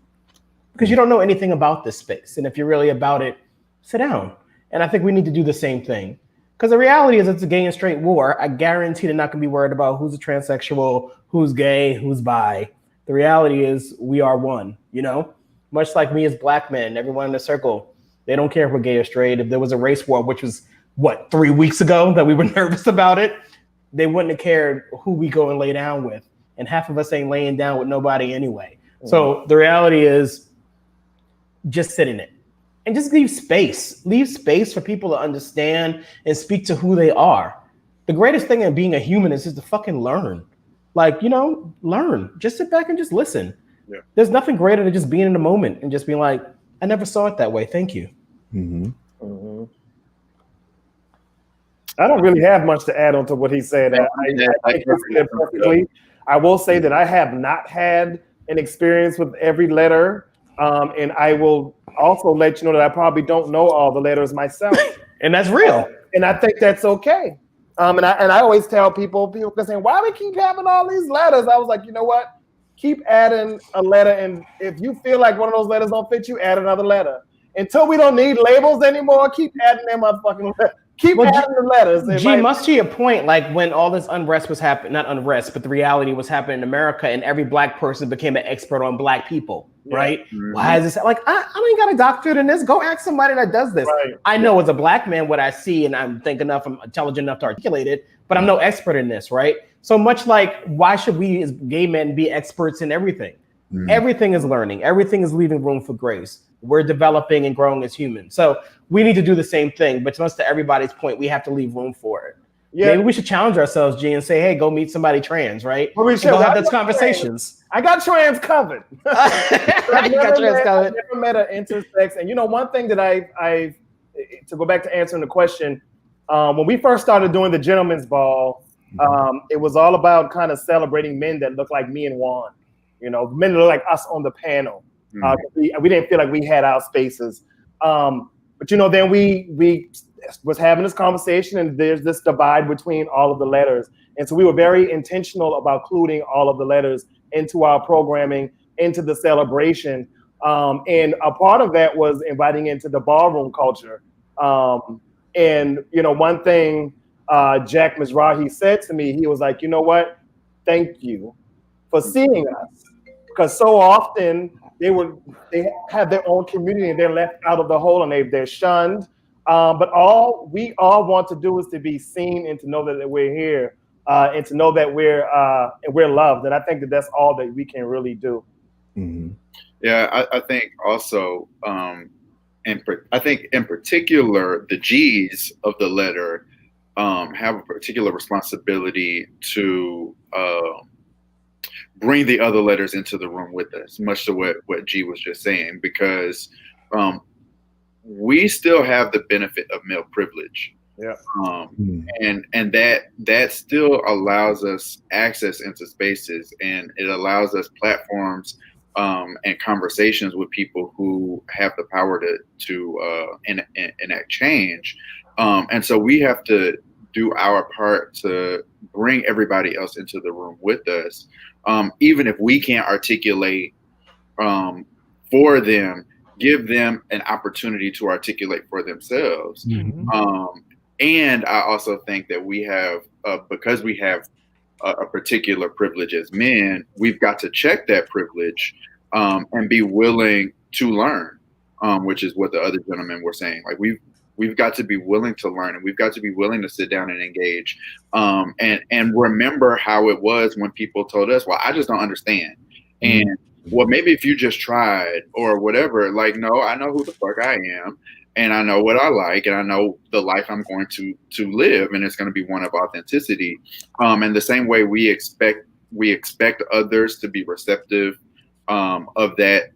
because you don't know anything about this space. And if you're really about it, sit down. And I think we need to do the same thing because the reality is it's a gay and straight war. I guarantee they're not going to be worried about who's a transsexual, who's gay, who's bi. The reality is we are one, you know, much like me as black men, everyone in the circle, they don't care if we're gay or straight. If there was a race war, which was what, 3 weeks ago that we were nervous about it, they wouldn't have cared who we go and lay down with. And half of us ain't laying down with nobody anyway. So the reality is just sit in it and just leave space for people to understand and speak to who they are. The greatest thing in being a human is just to fucking learn. Like, you know, learn, just sit back and just listen. Yeah. There's nothing greater than just being in the moment and just being like, I never saw it that way. Thank you. Mm-hmm. Mm-hmm. I don't really have much to add on to what he said. I think he said perfectly. I will say that I have not had an experience with every letter, and I will also let you know that I probably don't know all the letters myself, and that's real. And I think that's okay. And I always tell people can say, why do we keep having all these letters? I was like, you know what? Keep adding a letter, and if you feel like one of those letters don't fit you, add another letter. Until we don't need labels anymore, keep adding them motherfucking letters. Keep adding the letters. G, much to your point, like when all this unrest was happening, not unrest, but the reality was happening in America, and every black person became an expert on black people, right? Mm-hmm. Why is this? Like, I ain't got a doctorate in this. Go ask somebody that does this. Right. I know as a black man what I see, and I'm intelligent enough to articulate it, but I'm no expert in this, right? So much like, why should we as gay men be experts in everything? Mm-hmm. Everything is learning. Everything is leaving room for grace. We're developing and growing as humans. So we need to do the same thing. But to everybody's point, we have to leave room for it. Yeah. Maybe we should challenge ourselves, G, and say, hey, go meet somebody trans, right? Well, we should go have those conversations. I got trans covered. I've never met an intersex. And, you know, one thing that I to go back to answering the question, when we first started doing the Gentleman's Ball, it was all about kind of celebrating men that look like me and Juan. You know, men that look like us on the panel. We didn't feel like we had our spaces. But, you know, then we was having this conversation, and there's this divide between all of the letters. And so we were very intentional about including all of the letters into our programming, into the celebration. And a part of that was inviting into the ballroom culture. And, you know, one thing Jack Mizrahi said to me, he was like, you know what? Thank you for seeing us. Because so often they have their own community and they're left out of the whole and they're shunned. But all we all want to do is to be seen and to know that we're here and to know that we're loved. And I think that that's all that we can really do. Mm-hmm. Yeah, I think also, I think in particular, the G's of the letter have a particular responsibility to bring the other letters into the room with us, much to what G was just saying, because we still have the benefit of male privilege. Yeah. And that still allows us access into spaces, and it allows us platforms and conversations with people who have the power to enact change. And so we have to do our part to bring everybody else into the room with us. Even if we can't articulate for them, give them an opportunity to articulate for themselves. Mm-hmm. And I also think that we have, because we have a particular privilege as men, we've got to check that privilege and be willing to learn, which is what the other gentlemen were saying. Like we've got to be willing to learn, and we've got to be willing to sit down and engage, and remember how it was when people told us, well, I just don't understand. And well, maybe if you just tried or whatever, like, no, I know who the fuck I am, and I know what I like, and I know the life I'm going to live, and it's going to be one of authenticity. And the same way we expect others to be receptive of that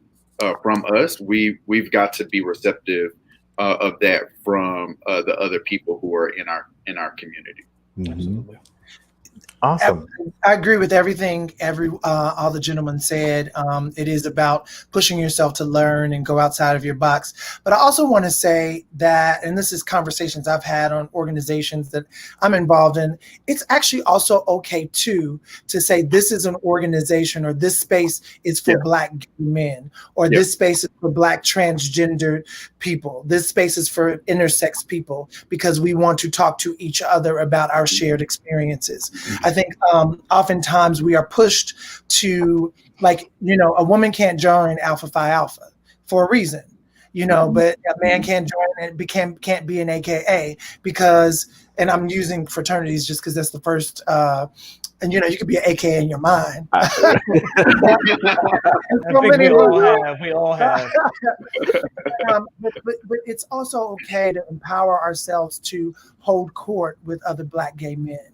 from us, we've got to be receptive of that from the other people who are in our community. Absolutely. Awesome. I agree with everything all the gentlemen said. It is about pushing yourself to learn and go outside of your box. But I also want to say that, and this is conversations I've had on organizations that I'm involved in, it's actually also okay too to say this is an organization, or this space is for Black gay men, or this space is for Black transgendered people. This space is for intersex people, because we want to talk to each other about our shared experiences. I think oftentimes we are pushed to, like, a woman can't join Alpha Phi Alpha for a reason, but a man can't join and can't be an AKA because, and I'm using fraternities just because that's the first, and you could be an AKA in your mind. We all have. But it's also okay to empower ourselves to hold court with other Black gay men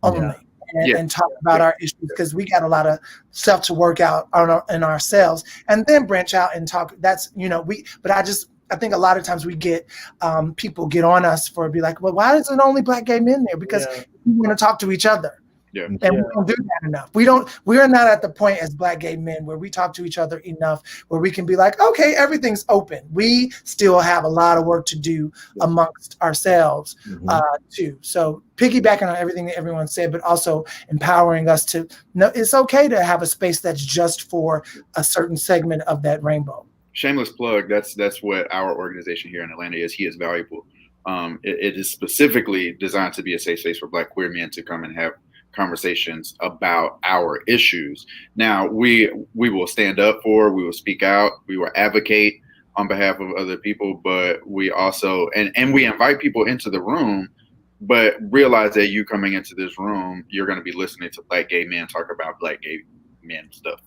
only. And talk about our issues, because we got a lot of stuff to work out in ourselves, and then branch out and talk. That's But I think a lot of times we get people get on us for be like, well, why is it only Black gay men there? Because we want to talk to each other. We don't do that enough. We're not at the point as Black gay men where we talk to each other enough where we can be like, okay, everything's open. We still have a lot of work to do amongst ourselves too. So piggybacking on everything that everyone said, but also empowering us to know it's okay to have a space that's just for a certain segment of that rainbow. Shameless plug. That's what our organization here in Atlanta is. He is valuable. It is specifically designed to be a safe space for Black queer men to come and have conversations about our issues. Now, we will stand up for, we will speak out, we will advocate on behalf of other people, but we also, and we invite people into the room, but realize that you coming into this room, you're going to be listening to Black gay men talk about Black gay men stuff.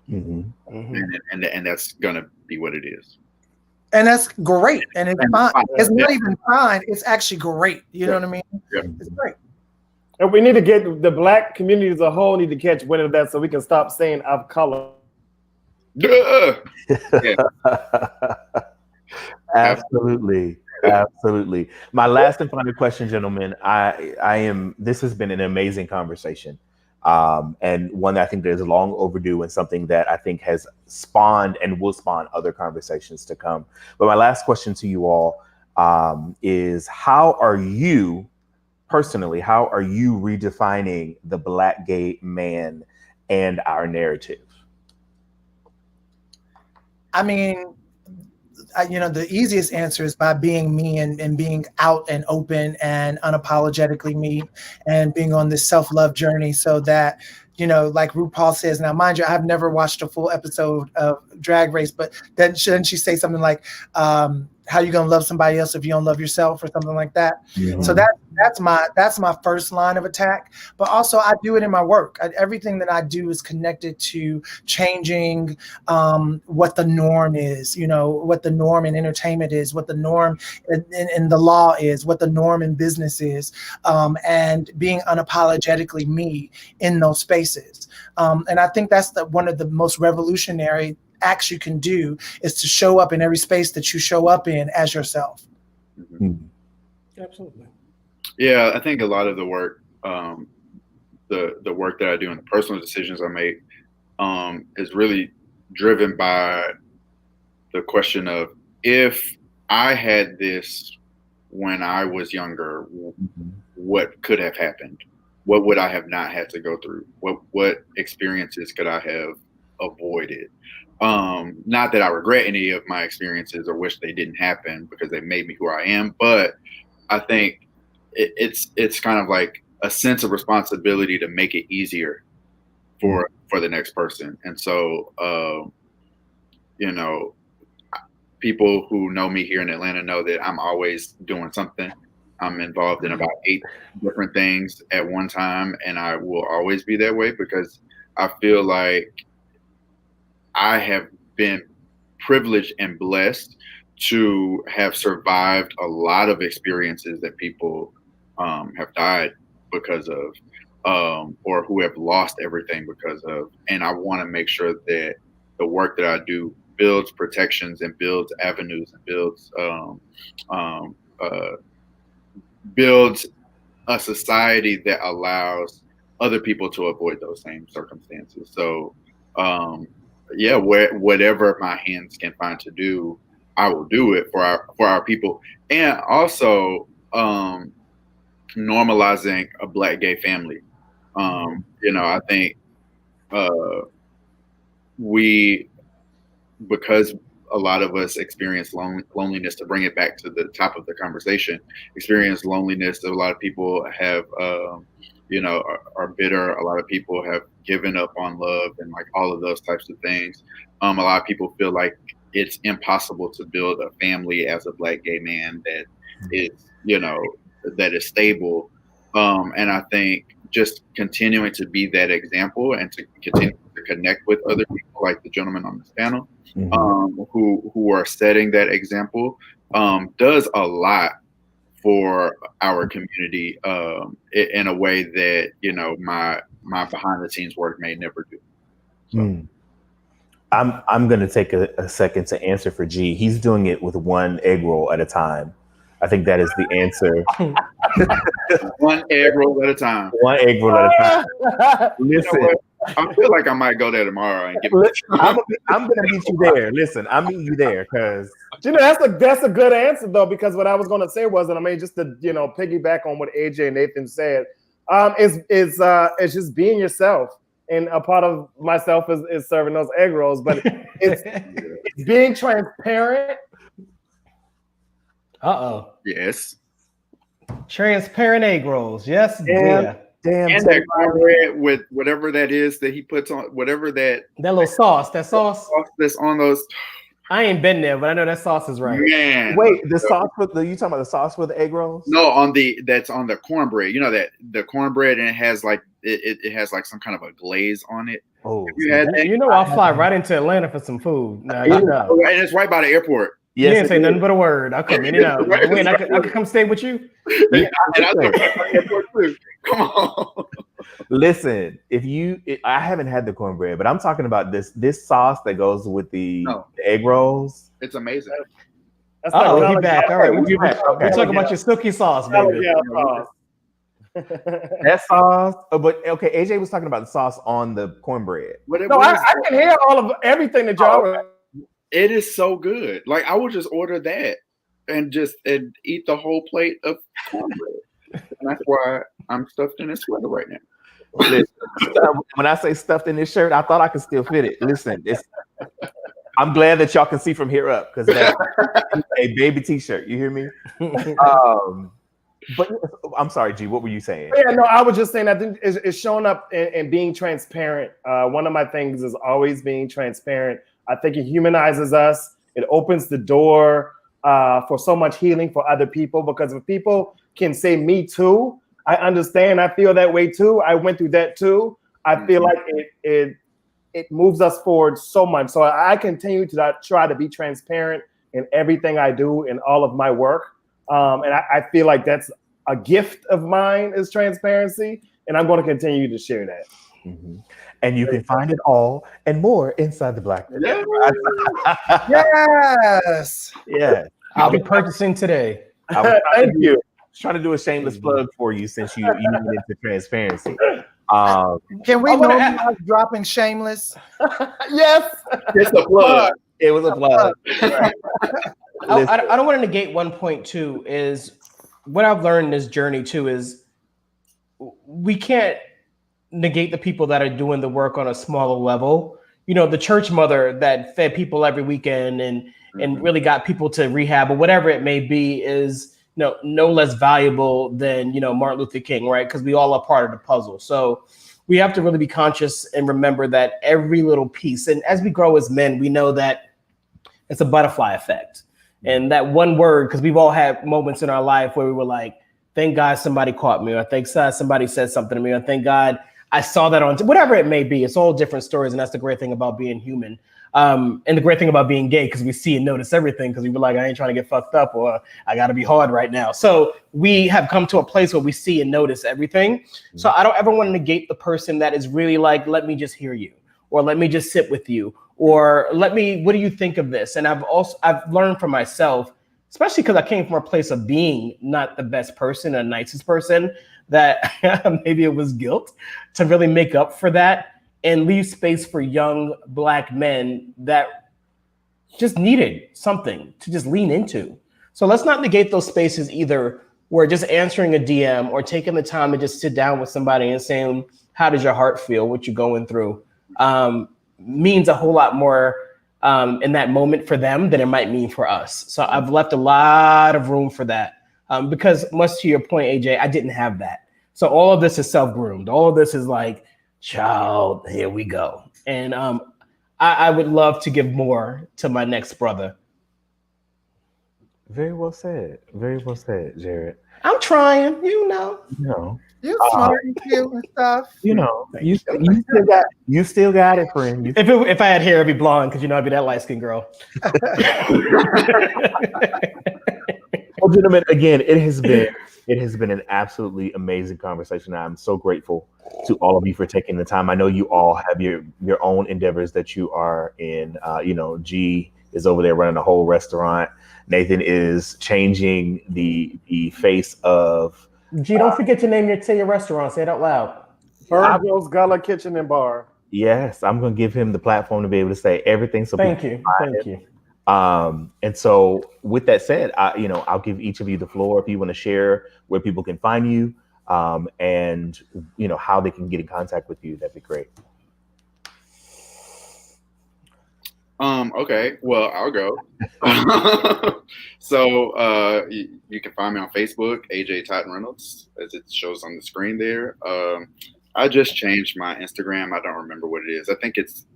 And that's going to be what it is. And that's great. And it's fine. It's not even fine. It's actually great. You know what I mean? It's great. And we need to get the Black community as a whole need to catch wind of that so we can stop saying of color. Absolutely. My last and final question, gentlemen. This has been an amazing conversation. And one that I think is long overdue, and something that I think has spawned and will spawn other conversations to come. But my last question to you all is, how are you redefining the Black gay man and our narrative? I mean, the easiest answer is by being me and being out and open and unapologetically me, and being on this self-love journey, so that, like RuPaul says, now mind you, I've never watched a full episode of Drag Race, but then shouldn't she say something like, how you gonna love somebody else if you don't love yourself, or something like that? So that's my first line of attack. But also I do it in my work. Everything that I do is connected to changing what the norm is, what the norm in entertainment is, what the norm in the law is, what the norm in business is, and being unapologetically me in those spaces. And I think that's one of the most revolutionary acts you can do, is to show up in every space that you show up in as yourself. Absolutely. Yeah, I think a lot of the work, the work that I do and the personal decisions I make, is really driven by the question of, if I had this when I was younger, what could have happened? What would I have not had to go through? What experiences could I have avoided? Not that I regret any of my experiences or wish they didn't happen, because they made me who I am, but I think it's kind of like a sense of responsibility to make it easier for the next person. And so, people who know me here in Atlanta know that I'm always doing something. I'm involved in about 8 different things at one time, and I will always be that way, because I feel like I have been privileged and blessed to have survived a lot of experiences that people have died because of, or who have lost everything because of. And I want to make sure that the work that I do builds protections and builds avenues and builds a society that allows other people to avoid those same circumstances. So, yeah, whatever my hands can find to do, I will do it for our people, and also normalizing a Black gay family. I think because a lot of us experience loneliness, to bring it back to the top of the conversation, experience loneliness. A lot of people have, are bitter. A lot of people have given up on love and like all of those types of things. A lot of people feel like it's impossible to build a family as a Black gay man that is, that is stable. And I think just continuing to be that example and to continue to connect with other people like the gentleman on this panel, who are setting that example, does a lot for our community in a way that, my behind the scenes work may never do. So. I'm going to take a second to answer for G. He's doing it with one egg roll at a time. I think that is the answer. One egg roll at a time. One egg roll at a time. Listen, I feel like I might go there tomorrow and get. I'm gonna meet you there. Listen, I'm meeting you there because that's a good answer though, because what I was going to say was, and I mean, just to piggyback on what AJ and Nathan said, it's just being yourself, and a part of myself is serving those egg rolls, but it's being transparent. Yes. Transparent egg rolls. Yes. Damn. And that cornbread with whatever that is that he puts on, whatever that little sauce. That sauce that's on those. I ain't been there, but I know that sauce is right. Man. Wait, the sauce with you talking about the sauce with the egg rolls? No, that's on the cornbread. You know that the cornbread, and it has like it has like some kind of a glaze on it. Oh, I'll fly right into Atlanta for some food. Now, and it's right by the airport. Yes, you didn't say nothing but a word. I'll come in and out. Wait, I could come stay with you. And I live right by the airport too. Come on. Listen, I haven't had the cornbread, but I'm talking about this sauce that goes with the egg rolls. It's amazing. That's he back. All right, we're talking about your silky sauce, baby. That sauce, but okay. AJ was talking about the sauce on the cornbread. I can hear everything that y'all were. It is so good. Like I would just order that and eat the whole plate of cornbread. And that's why I'm stuffed in this sweater right now. Listen, when I say stuffed in this shirt, I thought I could still fit it. Listen, I'm glad that y'all can see from here up because that's a baby t-shirt. You hear me? But I'm sorry, G. What were you saying? Yeah, no, I was just saying I think it's showing up and being transparent. One of my things is always being transparent. I think it humanizes us. It opens the door for so much healing for other people, because if people can say me too, I understand. I feel that way too. I went through that too. I feel like it moves us forward so much. So I continue to try to be transparent in everything I do in all of my work. And I feel like that's a gift of mine, is transparency. And I'm going to continue to share that. Mm-hmm. And you can find it all and more inside the Black. Yes. Yeah. I'll be purchasing today. Thank you. Trying to do a shameless plug for you since you went into transparency. Can we normalize dropping shameless? Yes. It's a plug. It was a plug. I don't want to negate one point too, is what I've learned in this journey too is we can't negate the people that are doing the work on a smaller level. The church mother that fed people every weekend and really got people to rehab or whatever it may be is no less valuable than Martin Luther King, right? Because we all are part of the puzzle. So we have to really be conscious and remember that every little piece. And as we grow as men, we know that it's a butterfly effect. And that one word, because we've all had moments in our life where we were like, thank God somebody caught me, or thank God somebody said something to me, or thank God I saw that on whatever it may be. It's all different stories. And that's the great thing about being human. And the great thing about being gay, because we see and notice everything, because we were like, I ain't trying to get fucked up, or I got to be hard right now. So we have come to a place where we see and notice everything. So I don't ever want to negate the person that is really like, let me just hear you, or let me just sit with you, or what do you think of this? And I've learned from myself, especially because I came from a place of being not the best person, or nicest person, that maybe it was guilt to really make up for that and leave space for young Black men that just needed something to just lean into. So let's not negate those spaces either, where just answering a DM or taking the time to just sit down with somebody and saying, how does your heart feel, what you're going through, means a whole lot more in that moment for them than it might mean for us. So I've left a lot of room for that because, much to your point, AJ, I didn't have that. So all of this is self-groomed. All of this is like, child, here we go. And I would love to give more to my next brother. Very well said. Very well said, Jared. I'm trying, you know. You're smart and cute and stuff. You still got it, friend. If I had hair, it'd be blonde, because I'd be that light-skinned girl. Well, gentlemen, again, it has been an absolutely amazing conversation. I'm so grateful to all of you for taking the time. I know you all have your own endeavors that you are in. G is over there running a whole restaurant. Nathan is changing the face of. G, don't forget to say your restaurant. Say it out loud. Virgil's Gala Kitchen and Bar. Yes, I'm going to give him the platform to be able to say everything. So thank you. And so with that said, I'll give each of you the floor if you want to share where people can find you, and how they can get in contact with you. That'd be great. Okay, well, I'll go. So you can find me on Facebook, AJ Totten Reynolds, as it shows on the screen there. I just changed my Instagram. I don't remember what it is. I think it's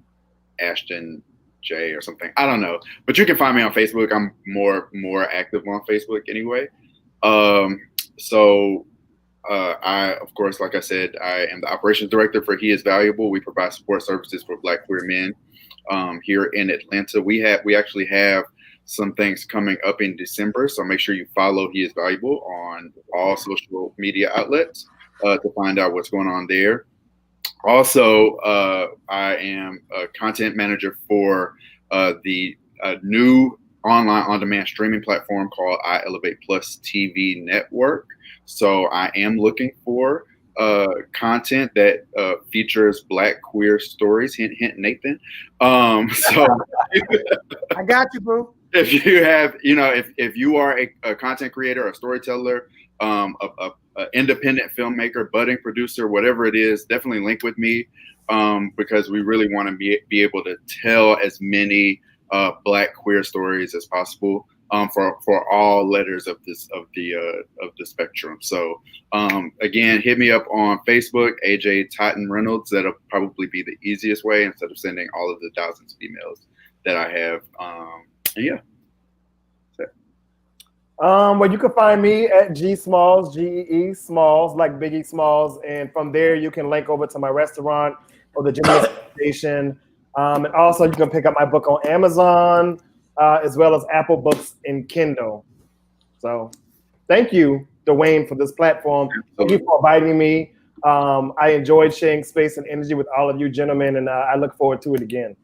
Ashton J or something. I don't know. But you can find me on Facebook. I'm more active on Facebook anyway. I, of course, like I said, I am the operations director for He Is Valuable. We provide support services for Black queer men here in Atlanta. We actually have some things coming up in December, so make sure you follow He Is Valuable on all social media outlets to find out what's going on there. Also, I am a content manager for the new online on-demand streaming platform called I Elevate Plus TV Network. So I am looking for content that features Black queer stories. Hint, hint, Nathan. So I got you, boo. If you have, if you are a content creator, a storyteller, a independent filmmaker, budding producer, whatever it is, definitely link with me because we really want to be able to tell as many Black queer stories as possible for all letters of the spectrum. So again, hit me up on Facebook, AJ Totten Reynolds. That'll probably be the easiest way instead of sending all of the thousands of emails that I have. Yeah. Well, you can find me at G Smalls, GEE Smalls, like Biggie Smalls, and from there you can link over to my restaurant or the Gentleman's Station. And also you can pick up my book on Amazon, as well as Apple Books and Kindle. So thank you, Dwayne, for this platform. Thank you for inviting me. I enjoyed sharing space and energy with all of you gentlemen, and I look forward to it again.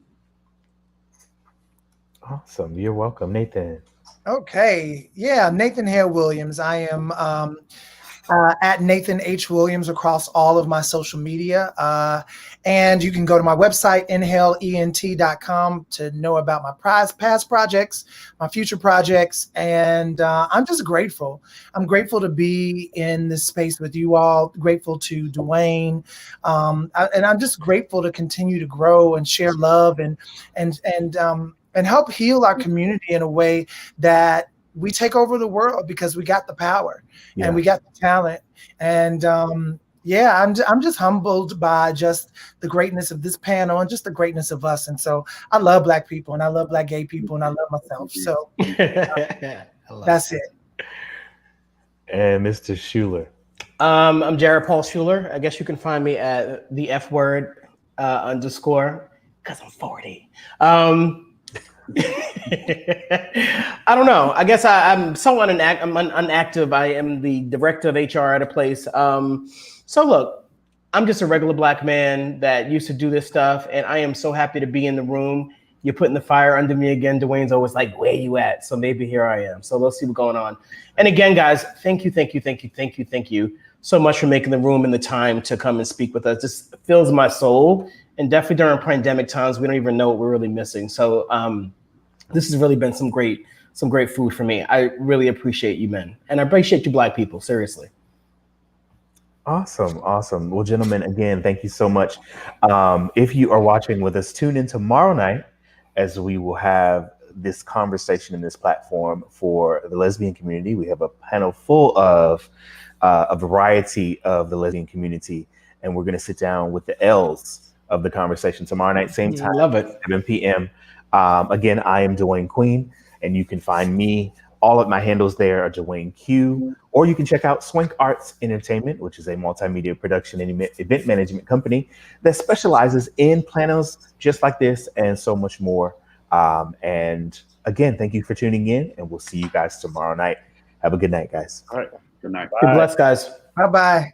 Awesome. You're welcome, Nathan. Okay. Yeah, Nathan Hale Williams. I am at Nathan H. Williams across all of my social media. And you can go to my website, inhaleent.com, to know about my past projects, my future projects. And I'm just grateful. I'm grateful to be in this space with you all, grateful to Dwayne. And I'm just grateful to continue to grow and share love and help heal our community in a way that we take over the world, because we got the power and we got the talent. And I'm just humbled by just the greatness of this panel and just the greatness of us. And so I love Black people, and I love Black gay people, and I love myself. So that's it. And Mr. Schuler. I'm Jared Paul Schuler. I guess you can find me at the F word _ because I'm 40. I don't know. I guess I'm somewhat unactive. I am the director of HR at a place. So look, I'm just a regular Black man that used to do this stuff, and I am so happy to be in the room. You're putting the fire under me again. Dwayne's always like, where you at? So maybe here I am. So let's see what's going on. And again, guys, thank you so much for making the room and the time to come and speak with us. This fills my soul. And definitely during pandemic times, we don't even know what we're really missing. So this has really been some great food for me. I really appreciate you, men. And I appreciate you Black people, seriously. Awesome. Well, gentlemen, again, thank you so much. If you are watching with us, tune in tomorrow night as we will have this conversation in this platform for the lesbian community. We have a panel full of a variety of the lesbian community, and we're going to sit down with the L's of the conversation tomorrow night, same time, love it. 7 p.m. Again, I am Dwayne Queen, and you can find me. All of my handles there are Dwayne Q, or you can check out Swank Arts Entertainment, which is a multimedia production and event management company that specializes in panels just like this and so much more. And again, thank you for tuning in, and we'll see you guys tomorrow night. Have a good night, guys. All right. Good night. Be blessed, guys. Bye-bye.